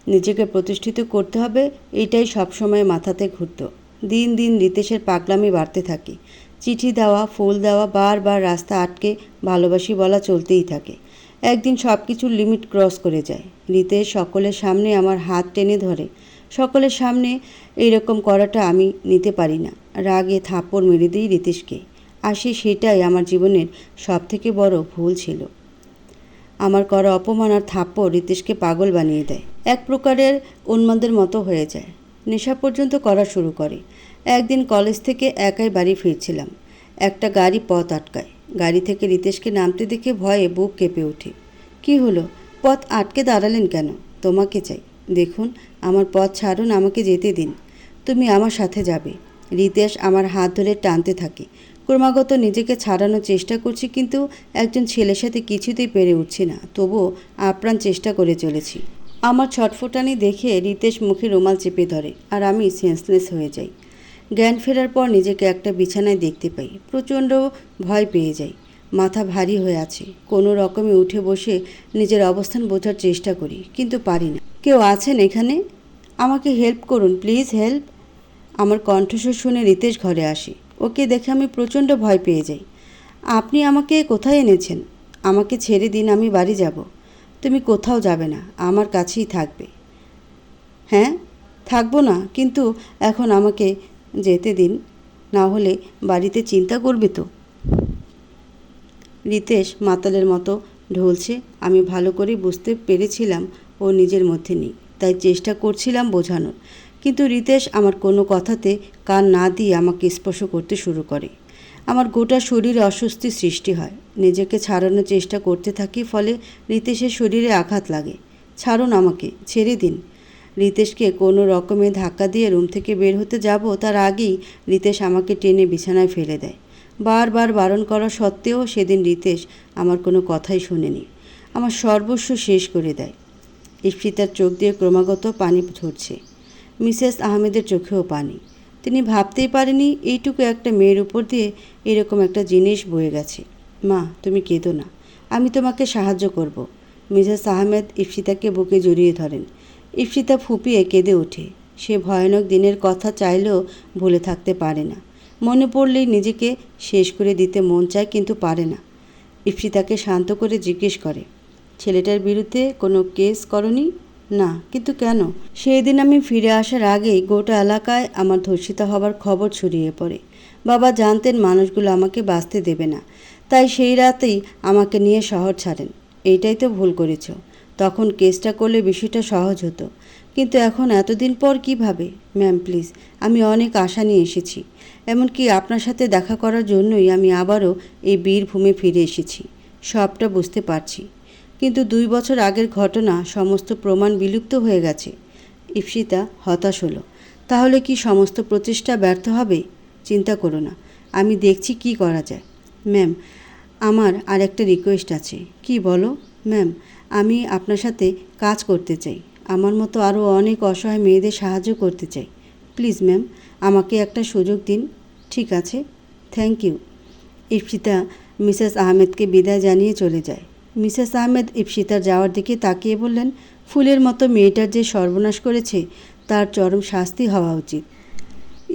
নিজেকে প্রতিষ্ঠিত করতে হবে, এটাই সবসময় মাথাতে ঘুরত। দিন দিন রিতেশের পাগলামি বাড়তে থাকে। চিঠি দেওয়া, ফুল দেওয়া, বারবার রাস্তা আটকে ভালোবাসি বলা চলতেই থাকে। একদিন সব কিছুর লিমিট ক্রস করে যায়। রিতেশ সকলের সামনে আমার হাত টেনে ধরে। সকলের সামনে এইরকম করাটা আমি নিতে পারি না। রাগে থাপ্পড় মেরে দিই রিতেশকে। সেটাই আমার জীবনের সবথেকে বড় ভুল ছিল। আমার করা অপমান আর থাপ্পড় রিতেশকে পাগল বানিয়ে দেয়। এক প্রকারের উন্মাদের মতো হয়ে যায়। নেশা পর্যন্ত করা শুরু করে। একদিন কলেজ থেকে একাই বাড়ি ফিরছিলাম। একটা গাড়ি পথ আটকায়। গাড়ি থেকে রিতেশকে নামতে দেখে ভয়ে বুক কেঁপে ওঠে। কি হলো? পথ আটকে দাঁড়ালেন কেন? তোমাকে চাই। দেখুন, আমার পথ ছাড়ুন, আমাকে যেতে দিন। তুমি আমার সাথে যাবে। রিতেশ আমার হাত ধরে টানতে থাকে। ক্রমাগত নিজেকে ছাড়ানোর চেষ্টা করছি, কিন্তু একজন ছেলের সাথে কিছুতেই পেরে উঠছি না। তবুও আপ্রাণ চেষ্টা করে চলেছি। আমার ছটফটানি দেখে রিতেশ মুখে রুমাল চেপে ধরে, আর আমি সেন্সলেস হয়ে যাই। জ্ঞান ফেরার পর নিজেকে একটা বিছানায় দেখতে পাই। প্রচণ্ড ভয় পেয়ে যাই। মাথা ভারী হয়ে আছে। কোনো রকমে উঠে বসে নিজের অবস্থান বোঝার চেষ্টা করি, কিন্তু পারি না। কেউ আছেন এখানে? আমাকে হেল্প করুন, প্লিজ হেল্প। আমার কণ্ঠস্বর শুনে রিতেশ ঘরে আসে। ওকে দেখে আমি প্রচণ্ড ভয় পেয়ে যাই। আপনি আমাকে কোথায় এনেছেন? আমাকে ছেড়ে দিন, আমি বাড়ি যাব। তুমি কোথাও যাবে না, আমার কাছেই থাকবে। হ্যাঁ, থাকবো না, কিন্তু এখন আমাকে যেতে দিন, না হলে বাড়িতে চিন্তা করবে তো। রিতেশ মাতালের মতো ঢলছে। আমি ভালো করে বুঝতে পেরেছিলাম ও নিজের মধ্যে নেই, তাই চেষ্টা করছিলাম বোঝানোর। কিন্তু রিতেশ আমার কোনো কথাতে কান না দিয়ে আমাকে স্পর্শ করতে শুরু করে। আমার গোটা শরীরে অস্বস্তি সৃষ্টি হয়। নিজেকে ছাড়ানোর চেষ্টা করতে থাকি, ফলে রিতেশের শরীরে আঘাত লাগে। ছাড়ুন আমাকে, ছেড়ে দিন। রিতেশকে কোনো রকমে ধাক্কা দিয়ে রুম থেকে বের হতে যাব, তার আগেই রিতেশ আমাকে টেনে বিছানায় ফেলে দেয়। বারবার বারণ করা সত্ত্বেও সেদিন রিতেশ আমার কোনো কথাই শোনেনি। আমার সর্বস্ব শেষ করে দেয়। ইপ্সিতার চোখ দিয়ে ক্রমাগত পানি ঝরছে। মিসেস আহমেদের চোখেও পানি। তিনি ভাবতেই পারেনি এইটুকু একটা মেয়ের উপর দিয়ে এরকম একটা জিনিস বয়ে গেছে। মা, তুমি কেঁদো না, আমি তোমাকে সাহায্য করব। মিসেস আহমেদ ইপ্সিতাকে বুকে জড়িয়ে ধরেন। ইপ্সিতা ফুঁপিয়ে কেঁদে ওঠে। সে ভয়ানক দিনের কথা চাইলেও ভুলে থাকতে পারে না। মনে পড়লেই নিজেকে শেষ করে দিতে মন চায়, কিন্তু পারে না। ইপ্সিতাকে শান্ত করে জিজ্ঞেস করে, ছেলেটার বিরুদ্ধে কোনো কেস করনি? না। কিন্তু কেন? সেই দিন আমি ফিরে আসার আগেই গোটা এলাকায় আমার ধর্ষিতা হবার খবর ছড়িয়ে পড়ে। বাবা জানতেন মানুষগুলো আমাকে বাঁচতে দেবে না, তাই সেই রাতেই আমাকে নিয়ে শহর ছাড়েন। এইটাই তো ভুল করেছ। তখন কেসটা করলে বিষয়টা সহজ হতো, কিন্তু এখন এতদিন পর কিভাবে? ম্যাম প্লিজ, আমি অনেক আশা নিয়ে এসেছি। এমনকি আপনার সাথে দেখা করার জন্যই আমি আবারও এই বীরভূমে ফিরে এসেছি। সবটা বুঝতে পারছি, কিন্তু 2 বছর আগের ঘটনা, সমস্ত প্রমাণ বিলুপ্ত হয়ে গেছে। ইপ্সিতা হতাশ হলো। তাহলে কি সমস্ত প্রচেষ্টা ব্যর্থ হবে? চিন্তা করো না, আমি দেখছি কি করা যায়। ম্যাম, আমার আর একটা রিকোয়েস্ট আছে। কি বলো? ম্যাম, আমি আপনার সাথে কাজ করতে চাই। আমার মতো আরও অনেক অসহায় মেয়েদের সাহায্য করতে চাই। প্লিজ ম্যাম, আমাকে একটা সুযোগ দিন। ঠিক আছে, থ্যাংক ইউ। ইপ্সিতা মিসেস আহমেদকে বিদায় জানিয়ে চলে যায়। মিসেস আহমেদ ইপ্সিতার যাওয়ার দিকে তাকিয়ে বললেন, ফুলের মতো মেয়েটার যে সর্বনাশ করেছে, তার চরম শাস্তি হওয়া উচিত।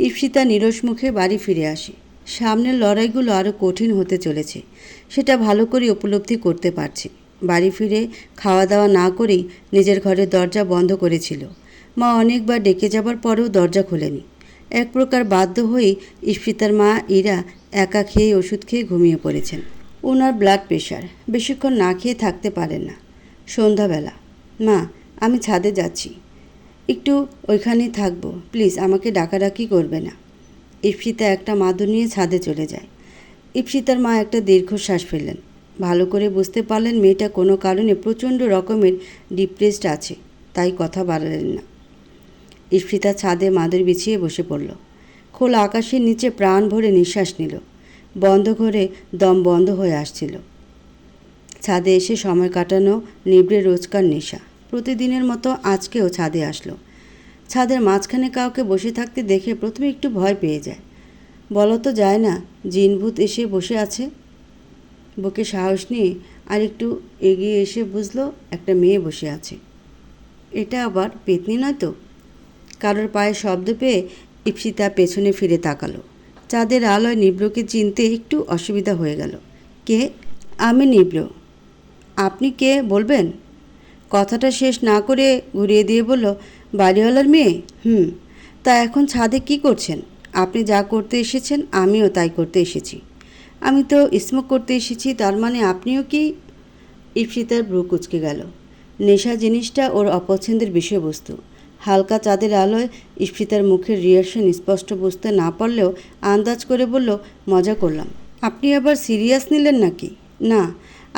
ইপ্সিতা নিরস মুখে বাড়ি ফিরে আসে। সামনের লড়াইগুলো আরও কঠিন হতে চলেছে, সেটা ভালো করে উপলব্ধি করতে পারছে। বাড়ি ফিরে খাওয়া দাওয়া না করেই নিজের ঘরের দরজা বন্ধ করেছিল। মা অনেকবার ডেকে যাবার পরেও দরজা খোলেনি। এক প্রকার বাধ্য হয়েই ইস্পিতার মা ইরা একা খেয়ে ওষুধ খেয়ে ঘুমিয়ে পড়েছেন। ওনার ব্লাড প্রেশার, বেশিক্ষণ না খেয়ে থাকতে পারেন না। সন্ধ্যাবেলা, মা আমি ছাদে যাচ্ছি, একটু ওইখানেই থাকবো, প্লিজ আমাকে ডাকাডাকি করবে না। ইপ্সিতা একটা মাদুর নিয়ে ছাদে চলে যায়। ইপ্সিতার মা একটা দীর্ঘশ্বাস ফেললেন। ভালো করে বুঝতে পারলেন মেয়েটা কোনো কারণে প্রচণ্ড রকমের ডিপ্রেসড আছে, তাই কথা বাড়ালেন না। ইপ্সিতা ছাদে মাদুর বিছিয়ে বসে পড়ল। খোলা আকাশের নিচে প্রাণ ভরে নিঃশ্বাস নিল। বন্ধ ঘরে দম বন্ধ হয়ে আসছিল। ছাদে এসে সময় কাটানো নিবড়ে রোজকার নেশা। প্রতিদিনের মতো আজকেও ছাদে আসলো। ছাদের মাঝখানে কাউকে বসে থাকতে দেখে প্রথমে একটু ভয় পেয়ে যায়। বলা তো যায় না জিনভূত এসে বসে আছে। বুকে সাহস নিয়ে আর একটু এগিয়ে এসে বুঝলো একটা মেয়ে বসে আছে। এটা আবার পেতনি নয় তো? কারোর পায়ে শব্দ পেয়ে ইপ্সিতা পেছনে ফিরে তাকালো। চাঁদের আলোয় নিবড়োকে চিনতে একটু অসুবিধা হয়ে গেল। কে? আমি নিবড়ো। আপনি কে বলবেন? কথাটা শেষ না করে ঘুরিয়ে দিয়ে বলল, বাড়িওয়ালার মেয়ে। তা এখন ছাদে কি করছেন? আপনি যা করতে এসেছেন আমিও তাই করতে এসেছি। আমি তো স্মোক করতে এসেছি, তার মানে আপনিও কি? ইপ্সিতার ভ্রু কুঁচকে গেল। নেশা জিনিসটা ওর অপছন্দের বিষয়বস্তু। হালকা চাঁদের আলোয় ইপ্সিতার মুখের রিয়াকশন স্পষ্ট বুঝতে না পারলেও আন্দাজ করে বলল, মজা করলাম। আপনি আবার সিরিয়াস নিলেন নাকি? না।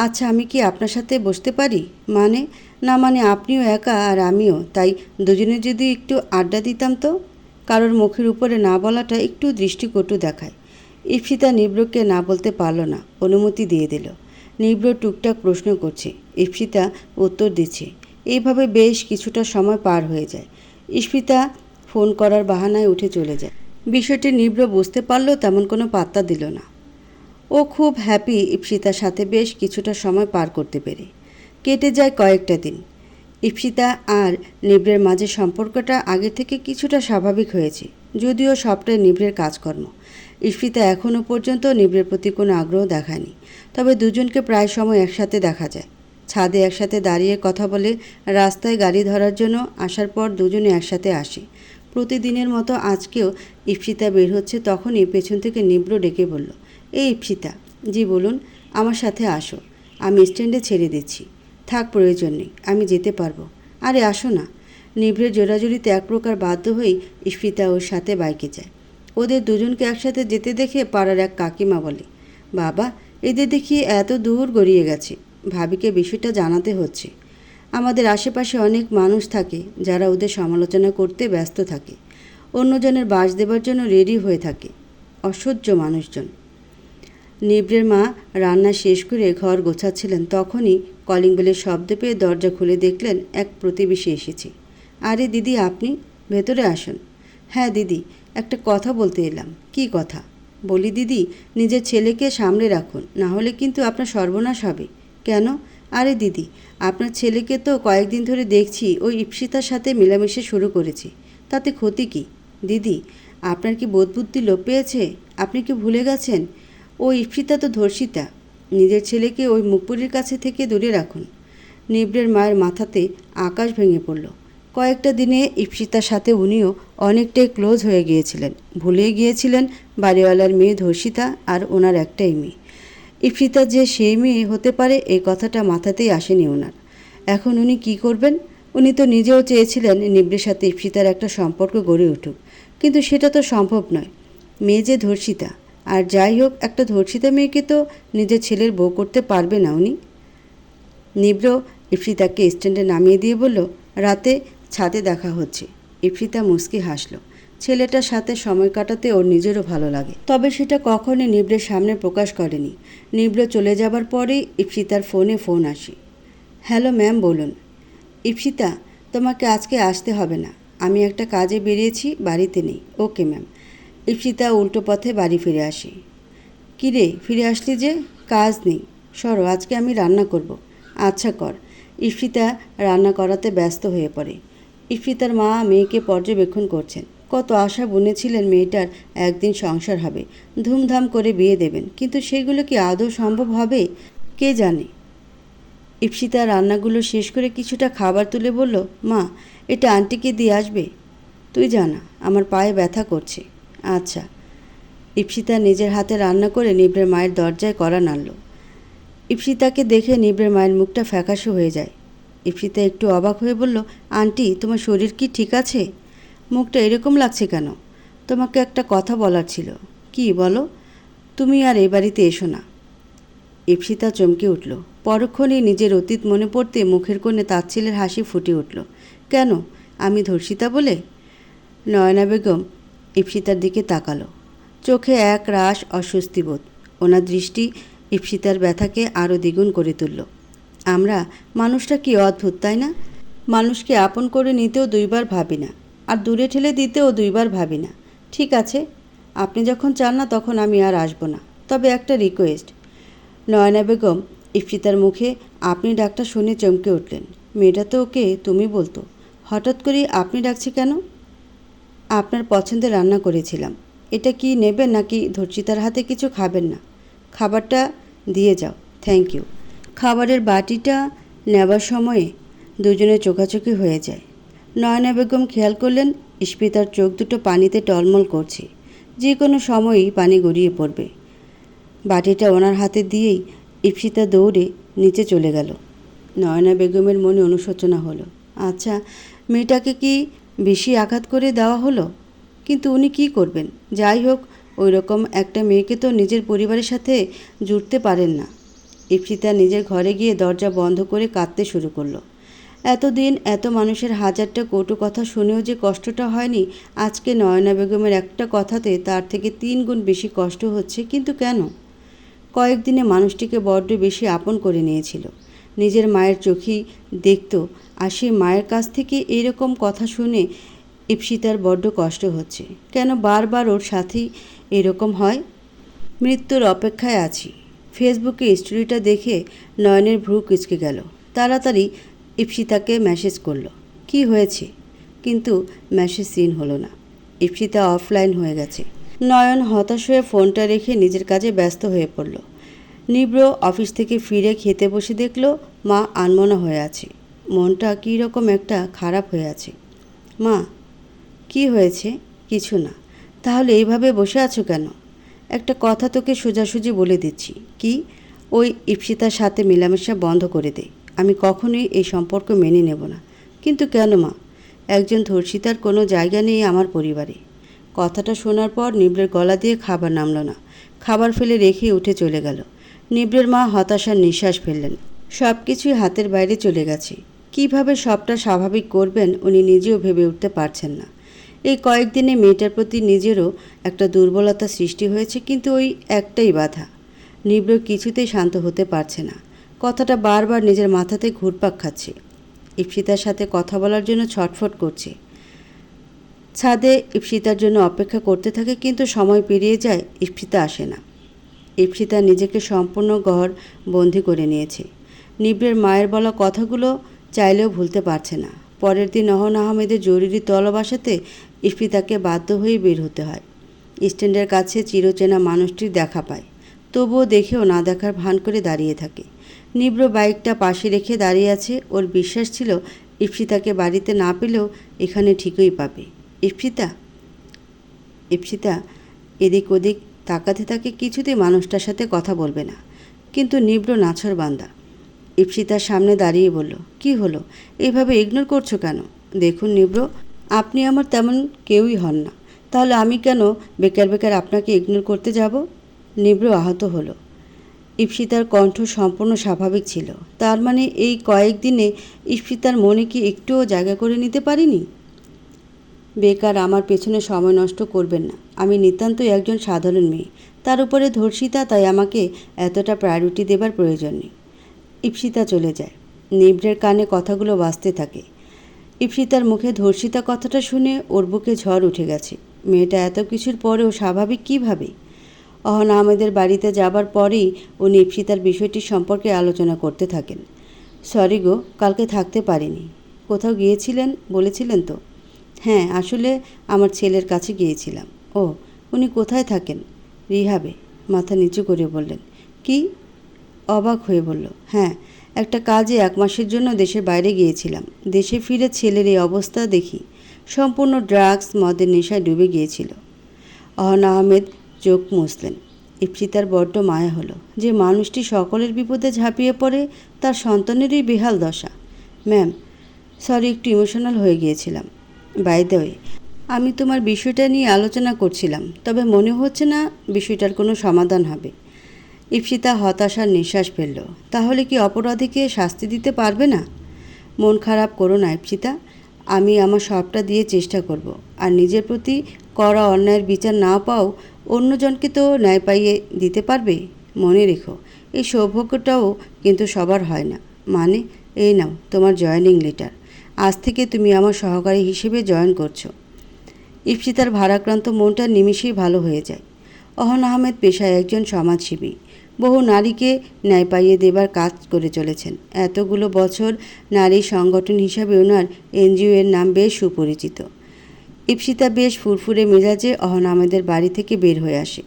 আচ্ছা আমি কি আপনার সাথে বসতে পারি? মানে না, মানে আপনিও একা আর আমিও, তাই দুজনে যদি একটু আড্ডা দিতাম তো। কারোর মুখের উপরে না বলাটা একটু দৃষ্টিকটু দেখায়। ইপ্সিতা নিবড়োকে না বলতে পারল না, অনুমতি দিয়ে দিল। নিবড়ো টুকটাক প্রশ্ন করছে, ইপ্সিতা উত্তর দিচ্ছে। এইভাবে বেশ কিছুটা সময় পার হয়ে যায়। ইপ্সিতা ফোন করার বাহানায় উঠে চলে যায়। বিষয়টি নিবড়ো বুঝতে পারলেও তেমন কোনো পাত্তা দিল না। ও খুব হ্যাপি ইপ্সিতার সাথে বেশ কিছুটা সময় পার করতে পেরে। কেটে যায় কয়েকটা দিন। ইপ্সিতা আর নিবড়ের মাঝে সম্পর্কটা আগে থেকে কিছুটা স্বাভাবিক হয়েছে, যদিও সবটাই নিবড়ের কাজকর্ম। ইপ্সিতা এখনও পর্যন্ত নিবড়ের প্রতি কোনো আগ্রহ দেখায়নি, তবে দুজনকে প্রায় সময় একসাথে দেখা যায়। ছাদে একসাথে দাঁড়িয়ে কথা বলে, রাস্তায় গাড়ি ধরার জন্য আসার পর দুজনে একসাথে আসে। প্রতিদিনের মতো আজকেও ইপ্সিতা বের হচ্ছে, তখনই পেছন থেকে নিবড়ো ডেকে বলল, এই ইপ্সিতা। জি বলুন। আমার সাথে আসো, আমি স্ট্যান্ডে ছেড়ে দিচ্ছি। থাক, প্রয়োজন নেই, আমি যেতে পারবো। আরে আসো না। নিবড়ের জোরাজুরিতে এক প্রকার বাধ্য হয়েই ইপ্সিতা ওর সাথে বাইকে যায়। ওদের দুজনকে একসাথে যেতে দেখে পাড়ার এক কাকিমা বলে, বাবা এদের দেখি এত দূর গড়িয়ে গেছে। ভাবিকে বিষয়টা জানাতে হচ্ছে। আমাদের আশেপাশে অনেক মানুষ থাকে যারা ওদের সমালোচনা করতে ব্যস্ত থাকে, অন্যজনের বাস দেবার জন্য রেডি হয়ে থাকে। অসহ্য মানুষজন। নিবড়ের মা রান্না শেষ করে ঘর গোছাচ্ছিলেন, তখনই কলিং বেলের শব্দ পেয়ে দরজা খুলে দেখলেন এক প্রতিবেশী এসেছে। আরে দিদি, আপনি ভেতরে আসুন। হ্যাঁ দিদি, একটা কথা বলতে এলাম। কি কথা? বলি দিদি, নিজের ছেলেকে সামলে রাখুন, না হলে কিন্তু আপনার সর্বনাশ হবে। কেন? আরে দিদি, আপনার ছেলেকে তো কয়েকদিন ধরে দেখছি ওই ইপ্সিতার সাথে মেলামেশা শুরু করেছে, তাতে ক্ষতি কি? দিদি, আপনার কি বোধবুদ্ধি লোপ পেয়েছে? আপনি কি ভুলে গেছেন ওই ইপ্সিতা তো ধর্ষিতা। নিজের ছেলেকে ওই মুখপুরীর কাছে থেকে দূরে রাখুন। নিবড়ের মায়ের মাথাতে আকাশ ভেঙে পড়ল। কয়েকটা দিনে ইপ্সিতার সাথে উনিও অনেকটাই ক্লোজ হয়ে গিয়েছিলেন। ভুলে গিয়েছিলেন বাড়িওয়ালার মেয়ে ধর্ষিতা আর ওনার একটাই মেয়ে। ইপ্সিতা যে সেই মেয়ে হতে পারে এই কথাটা মাথাতেই আসেনি ওনার। এখন উনি কি করবেন? উনি তো নিজেও চেয়েছিলেন নিবড়ের সাথে ইপ্সিতার একটা সম্পর্ক গড়ে উঠুক, কিন্তু সেটা তো সম্ভব নয়। মেয়ে যে ধর্ষিতা, আর যাই হোক একটা ধর্ষিতা মেয়েকে তো নিজের ছেলের বউ করতে পারবে না উনি। নিবড়ো ইপ্সিতাকে স্ট্যান্ডে নামিয়ে দিয়ে বলল, রাতে ছাদে দেখা হচ্ছে। ইপ্সিতা মুচকি হাসল। ছেলেটার সাথে সময় কাটাতে ওর নিজেরও ভালো লাগে, তবে সেটা কখনই নিবড়ের সামনে প্রকাশ করেনি। নিবড়ো চলে যাবার পরেই ইপ্সিতার ফোন আসে। হ্যালো ম্যাম, বলুন। ইপ্সিতা, তোমাকে আজকে আসতে হবে না, আমি একটা কাজে বেরিয়েছি, বাড়িতে নেই। Okay ma'am. ইপ্সিতা উল্টো পথে বাড়ি ফিরে আসে। কিরে, ফিরে আসলি যে? কাজ নেই, সরো, আজকে আমি রান্না করব। আচ্ছা কর। ইপ্সিতা রান্না করাতে ব্যস্ত হয়ে পড়ে। ইপ্সিতার মা মেয়েকে পর্যবেক্ষণ করছেন। কত আশা বুনেছিলেন মেয়েটার একদিন সংসার হবে, ধুমধাম করে বিয়ে দেবেন, কিন্তু সেগুলো কি আদৌ সম্ভব হবে কে জানে। ইপ্সিতা রান্নাগুলো শেষ করে কিছুটা খাবার তুলে বলল, মা, এটা আন্টিকে দিয়ে আসবে? তুই জানা, আমার পায়ে ব্যথা করছে। আচ্ছা। ইপ্সিতা নিজের হাতে রান্না করে নিবড়ের মায়ের দরজায় কড়া নাড়ল। ইপ্সিতাকে দেখে নিবড়ের মায়ের মুখটা ফ্যাকাশে হয়ে যায়। ইপ্সিতা একটু অবাক হয়ে বলল, আন্টি, তোমার শরীর কি ঠিক আছে? মুখটা এরকম লাগছে কেন? তোমাকে একটা কথা বলার ছিল। কি বলো? তুমি আর এই বাড়িতে এসো না। ইপ্সিতা চমকে উঠল। পরক্ষণেই নিজের অতীত মনে পড়তে মুখের কোণে তাচ্ছিলের হাসি ফুটে উঠল। কেন? আমি ধর্ষিতা বলে? নয়না বেগম ইপ্সিতার দিকে তাকালো, চোখে এক রাশ অস্বস্তিবোধ। ওনার দৃষ্টি ইপ্সিতার ব্যথাকে আরও দ্বিগুণ করে তুলল। আমরা মানুষটা কি অদ্ভুত, তাই না? মানুষকে আপন করে নিতেও দুইবার ভাবি না, আর দূরে ঠেলে দিতেও দুইবার ভাবি না। ঠিক আছে, আপনি যখন চান না তখন আমি আর আসবো না। তবে একটা রিকোয়েস্ট। নয়না বেগম ইপ্সিতার মুখে আপনি ডাকটা শুনে চমকে উঠলেন। মেয়েটা তো ওকে তুমি বলতো, হঠাৎ করে আপনি ডাকছে কেন? আপনার পছন্দের রান্না করেছিলাম। এটা কি নেবেন নাকি ধর্ষিতার হাতে কিছু খাবেন না? খাবারটা দিয়ে যাও। Thank you. খাবারের বাটিটা নেবার সময়ে দুজনে চোখাচোখি হয়ে যায়। নয়না বেগম খেয়াল করলেন ইস্পিতার চোখ দুটো পানিতে টলমল করছে, যে কোনো সময়ই পানি গড়িয়ে পড়বে। বাটিটা ওনার হাতে দিয়েই ইপ্সিতা দৌড়ে নিচে চলে গেল। নয়না বেগমের মনে অনুশোচনা হলো। আচ্ছা, মেয়েটাকে কি বেশি আঘাত করে দেওয়া হলো? কিন্তু উনি কি করবেন? যাই হোক, ওই রকম একটা মেয়েকে তো নিজের পরিবারের সাথে জুড়তে পারেন না। ইপ্সিতা নিজের ঘরে গিয়ে দরজা বন্ধ করে কাঁদতে শুরু করলো। এতদিন এত মানুষের হাজারটা কটু কথা শুনেও যে কষ্টটা হয়নি, আজকে নয়না বেগমের একটা কথাতে তার থেকে 3 গুণ বেশি কষ্ট হচ্ছে। কিন্তু কেন? কয়েকদিনে মানুষটিকে বড্ড বেশি আপন করে নিয়েছিল। নিজের মায়ের চোখেই দেখত, আর সেই মায়ের কাছ থেকে এরকম কথা শুনে ইপ্সিতার বড্ড কষ্ট হচ্ছে। কেন বারবার ওর সাথেই এরকম হয়? মৃত্যুর অপেক্ষায় আছি। ফেসবুকে স্টোরিটা দেখে নয়নের ভ্রু কুঁচকে গেল। তাড়াতাড়ি ইপ্সিতাকে মেসেজ করলো, কি হয়েছে? কিন্তু মেসেজ সিন হলো না। ইপ্সিতা অফলাইন হয়ে গেছে। নয়ন হতাশ হয়ে ফোনটা রেখে নিজের কাজে ব্যস্ত হয়ে পড়ল। নিব্র অফিস থেকে ফিরে খেতে বসে দেখল মা আনমনা হয়ে আছে। মনটা কী রকম একটা খারাপ হয়ে আছে। মা, কি হয়েছে? কিছু না। তাহলে এইভাবে বসে আছো কেন? একটা কথা তোকে সোজাসুজি বলে দিচ্ছি। কি? ওই ইপ্সিতার সাথে মেলামেশা বন্ধ করে দে। আমি কখনোই এই সম্পর্ক মেনে নেব না। কিন্তু কেন মা? একজন ধর্ষিতার কোনো জায়গা নেই আমার পরিবারে। কথাটা শোনার পর নিবড়ের গলা দিয়ে খাবার নামল না। খাবার ফেলে রেখে উঠে চলে গেল। নিবড়ের মা হতাশার নিঃশ্বাস ফেললেন। সব কিছুই হাতের বাইরে চলে গেছে। কিভাবে সবটা স্বাভাবিক করবেন উনি নিজেও ভেবে উঠতে পারছেন না। এই কয়েকদিনে মেয়েটার প্রতি নিজেরও একটা দুর্বলতা সৃষ্টি হয়েছে, কিন্তু ওই একটাই বাধা। নিবড় কিছুতেই শান্ত হতে পারছে না। কথাটা বারবার নিজের মাথাতে ঘুরপাক খাচ্ছে। ইপ্সিতার সাথে কথা বলার জন্য ছটফট করছে। ছাদে ইপ্সিতার জন্য অপেক্ষা করতে থাকে, কিন্তু সময় পেরিয়ে যায়, ইপ্সিতা আসে না। ইপ্সিতা নিজেকে সম্পূর্ণ ঘর বন্দি করে নিয়েছে। নিবড়ের মায়ের বলা কথাগুলো চাইলেও ভুলতে পারছে না। পরের দিন অহন আহমেদের জরুরি তলব আসাতে ইপ্সিতাকে বাধ্য হয়ে বের হতে হয়। স্ট্যান্ডের কাছে চিরচেনা মানুষটির দেখা পায়, তবুও দেখেও না দেখার ভান করে দাঁড়িয়ে থাকে। নিবড় বাইকটা পাশে রেখে দাঁড়িয়ে আছে। ওর বিশ্বাস ছিল ইপ্সিতাকে বাড়িতে না পেলেও এখানে ঠিকই পাবে। ইপ্সিতা ইপ্সিতা এদিক ওদিক তাকাতে থাকে, কিছুতেই মানুষটার সাথে কথা বলবে না। কিন্তু নিবড় নাছোড়বান্দা। ইপ্সিতার সামনে দাঁড়িয়ে বলল, কি হলো? এইভাবে ইগনোর করছো কেন? দেখুন নিবড়, আপনি আমার তেমন কেউই হন না। তাহলে আমি কেন বেকার বেকার আপনাকে ইগনোর করতে যাব? নিবড় আহত হলো। ইপ্সিতার কণ্ঠ সম্পূর্ণ স্বাভাবিক ছিল। তার মানে এই কয়েকদিনে ইপ্সিতার মনে কি একটুও জায়গা করে নিতে পারিনি? বেকার আমার পেছনে সময় নষ্ট করবেন না। আমি নিতান্তই একজন সাধারণ মেয়ে, তার উপরে ধর্ষিতা, তাই আমাকে এতটা প্রায়োরিটি দেবার প্রয়োজন নেই। ইপ্সিতা চলে যায়। নিবড়ের কানে কথাগুলো বাজতে থাকে। ইপ্সিতার মুখে ধর্ষিতা কথাটা শুনে ওর বুকে ঝড় উঠে গেছে। মেয়েটা এত কিছুর পরেও স্বাভাবিক কীভাবে? অহন আহমেদের বাড়িতে যাবার পরেই উনি ইপ্সিতার বিষয়টি সম্পর্কে আলোচনা করতে থাকেন। সরি গো, কালকে থাকতে পারিনি। কোথাও গিয়েছিলেন বলেছিলেন তো? হ্যাঁ, আসলে আমার ছেলের কাছে গিয়েছিলাম। ও, উনি কোথায় থাকেন? রিহাবে। মাথা নিচু করে বললেন। কি? অবাক হয়ে বলল, হ্যাঁ, একটা কাজে 1 মাসের জন্য দেশের বাইরে গিয়েছিলাম। দেশে ফিরে ছেলের এই অবস্থা দেখি সম্পূর্ণ ড্রাগস মদের নেশায় ডুবে গিয়েছিল। অহনা আহমেদ চোখ মুছলেন। ইপ্সিতার বড্ড মায়া হলো যে মানুষটি সকলের বিপদে ঝাঁপিয়ে পড়ে, তার সন্তানেরই বেহাল দশা। ম্যাম, সরি, একটু ইমোশনাল হয়ে গিয়েছিলাম। বাই দ্য ওয়ে, আমি তোমার বিষয়টা নিয়ে আলোচনা করছিলাম, তবে মনে হচ্ছে না বিষয়টার কোনো সমাধান হবে। ইপ্সিতা হতাশার নিঃশ্বাস ফেলল। তাহলে কি অপরাধীকে শাস্তি দিতে পারবে না? মন খারাপ করো না ইপ্সিতা, আমি আমার সবটা দিয়ে চেষ্টা করব। আর নিজের প্রতি করা অন্যায়ের বিচার না পাও অন্যজনকে তো ন্যায় পাইয়ে দিতে পারবে। মনে রেখো, এই সৌভাগ্যটাও কিন্তু সবার হয় না। মানে, এই নাও তোমার জয়েনিং লেটার। আজ থেকে তুমি আমার সহকারী হিসেবে জয়েন করছো। ইপ্সিতার ভারাক্রান্ত মনটা নিমিষেই ভালো হয়ে যায়। অহনা আহমেদ পেশায় একজন সমাজসেবী। বহু নারীকে ন্যায় পাইয়ে দেবার কাজ করে চলেছেন। এতগুলো বছর নারী সংগঠন হিসাবে ওনার এনজিও এর নাম বেশ সুপরিচিত। ইপ্সিতা বেশ ফুরফুরে মেজাজে অহনা আহমেদের বাড়ি থেকে বের হয়ে আসে।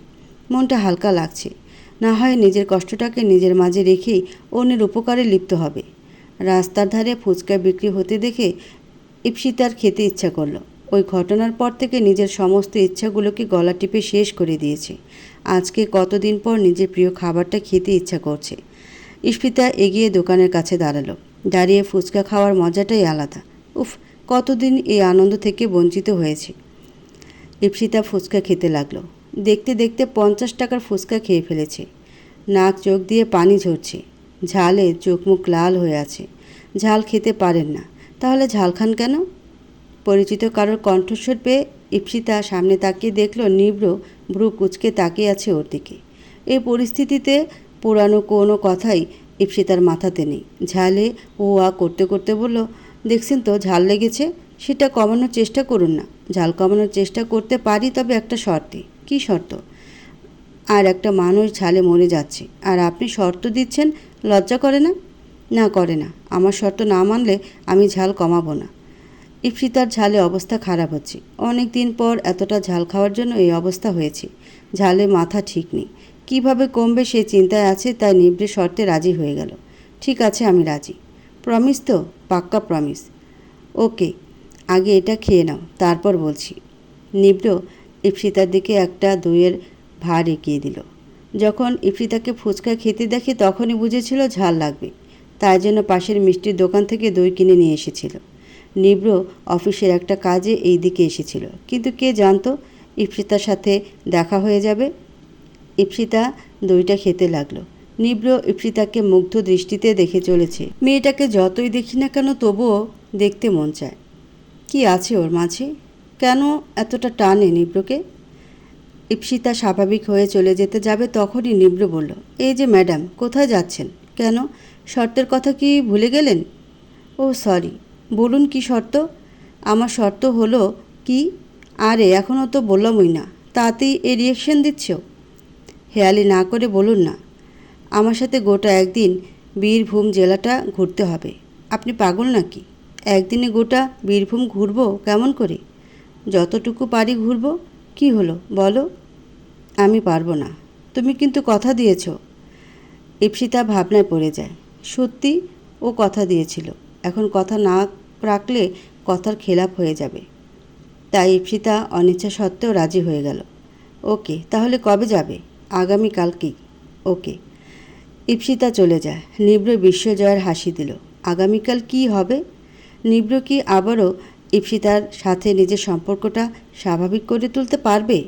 মনটা হালকা লাগছে। না হয় নিজের কষ্টটাকে নিজের মাঝে রেখেই অন্যের উপকারে লিপ্ত হবে। রাস্তার ধারে ফুচকা বিক্রি হতে দেখে ইপ্সিতার খেতে ইচ্ছা করলো। ওই ঘটনার পর থেকে নিজের সমস্ত ইচ্ছাগুলোকে গলা টিপে শেষ করে দিয়েছে। আজকে কতদিন পর নিজের প্রিয় খাবারটা খেতে ইচ্ছা করছে। ইপ্সিতা এগিয়ে দোকানের কাছে দাঁড়ালো। দাঁড়িয়ে ফুচকা খাওয়ার মজাটাই আলাদা। উফ, কতদিন এই আনন্দ থেকে বঞ্চিত হয়েছে। ইপ্সিতা ফুচকা খেতে লাগলো। দেখতে দেখতে 50 টাকার ফুচকা খেয়ে ফেলেছে। নাক চোখ দিয়ে পানি ঝরছে। ঝালে চোখ মুখ লাল হয়ে আছে। ঝাল খেতে পারেন না, তাহলে ঝাল খান কেন? পরিচিত কারোর কণ্ঠস্বর পেয়ে ইপ্সিতা সামনে তাকিয়ে দেখল নীব্র ভ্রু কুঁচকে তাকিয়ে আছে ওর দিকে। এই পরিস্থিতিতে পুরানো কোনো কথাই ইপ্সিতার মাথাতে নেই। ঝালে ও আ করতে করতে বলল, দেখছেন তো ঝাল লেগেছে, সেটা কমানোর চেষ্টা করুন না। ঝাল কমানোর চেষ্টা করতে পারি, তবে একটা শর্তে। কী শর্ত? আর একটা মানুষ ঝালে মরে যাচ্ছে, আর আপনি শর্ত দিচ্ছেন? লজ্জা করে না? না, করে না। আমার শর্ত না মানলে আমি ঝাল কমাবো না। ইপ্সিতার ঝালে অবস্থা খারাপ হচ্ছে। অনেক দিন পর এতটা ঝাল খাওয়ার জন্য এই অবস্থা হয়েছে। ঝালে মাথা ঠিক নেই। কিভাবে কমবে সে চিন্তায় আছে, তাই নিবড়ে শর্তে রাজি হয়ে গেল। ঠিক আছে, আমি রাজি। প্রমিস তো? পাক্কা প্রমিস। ওকে, আগে এটা খেয়ে নাও, তারপর বলছি। নিবড় ইপ্সিতার দিকে একটা দইয়ের ভার এগিয়ে দিল। যখন ইপ্সিতাকে ফুচকা খেতে দেখে তখনই বুঝেছিল ঝাল লাগবে। তাই জন্য পাশের মিষ্টির দোকান থেকে দই কিনে নিয়ে এসেছিল। নিবড় অফিসের একটা কাজে এই দিকে এসেছিল, কিন্তু কে জানতো ইপ্সিতার সাথে দেখা হয়ে যাবে। ইপ্সিতা দইটা খেতে লাগলো। নিবড় ইপ্সিতাকে মুগ্ধ দৃষ্টিতে দেখে চলেছে। মেয়েটাকে যতই দেখি না কেন তবুও দেখতে মন চায়। কি আছে ওর মাঝে? কেন এতটা টানে নিবড়কে? ইপ্সিতা স্বাভাবিক হয়ে চলে যেতে যাবে তখনই নিবড় বলল, এই যে ম্যাডাম, কোথায় যাচ্ছেন? কেন, শর্তের কথা কি ভুলে গেলেন? ও সরি, বলুন কি শর্ত? আমার শর্ত হলো কি? আরে এখনও তো বললামই না, তাতেই এই রিয়েকশন দিচ্ছ? হেয়ালি না করে বলুন না। আমার সাথে গোটা একদিন বীরভূম জেলাটা ঘুরতে হবে। আপনি পাগল নাকি? একদিনে গোটা বীরভূম ঘুরবো কেমন করে? যতটুকু পারি ঘুরবো। কি হলো বলো? আমি পারবো না। তুমি কিন্তু কথা দিয়েছ। ইপ্সিতা ভাবনায় পড়ে যায়। সত্যি, ও কথা দিয়েছিল। এখন কথা না রাখলে কথার খেলাপ হয়ে যাবে। তাই ইপ্সিতা অনিচ্ছা সত্ত্বেও রাজি হয়ে গেল। ওকে, তাহলে কবে যাবে? আগামীকালকেই। ওকে। ইপ্সিতা চলে যায়। নিবড় বিশ্বজয়ের হাসি দিল। আগামীকাল কি হবে? নিবড় কি আবারও ইপ্সিতার সাথে নিজের সম্পর্কটা স্বাভাবিক করে তুলতে পারবে?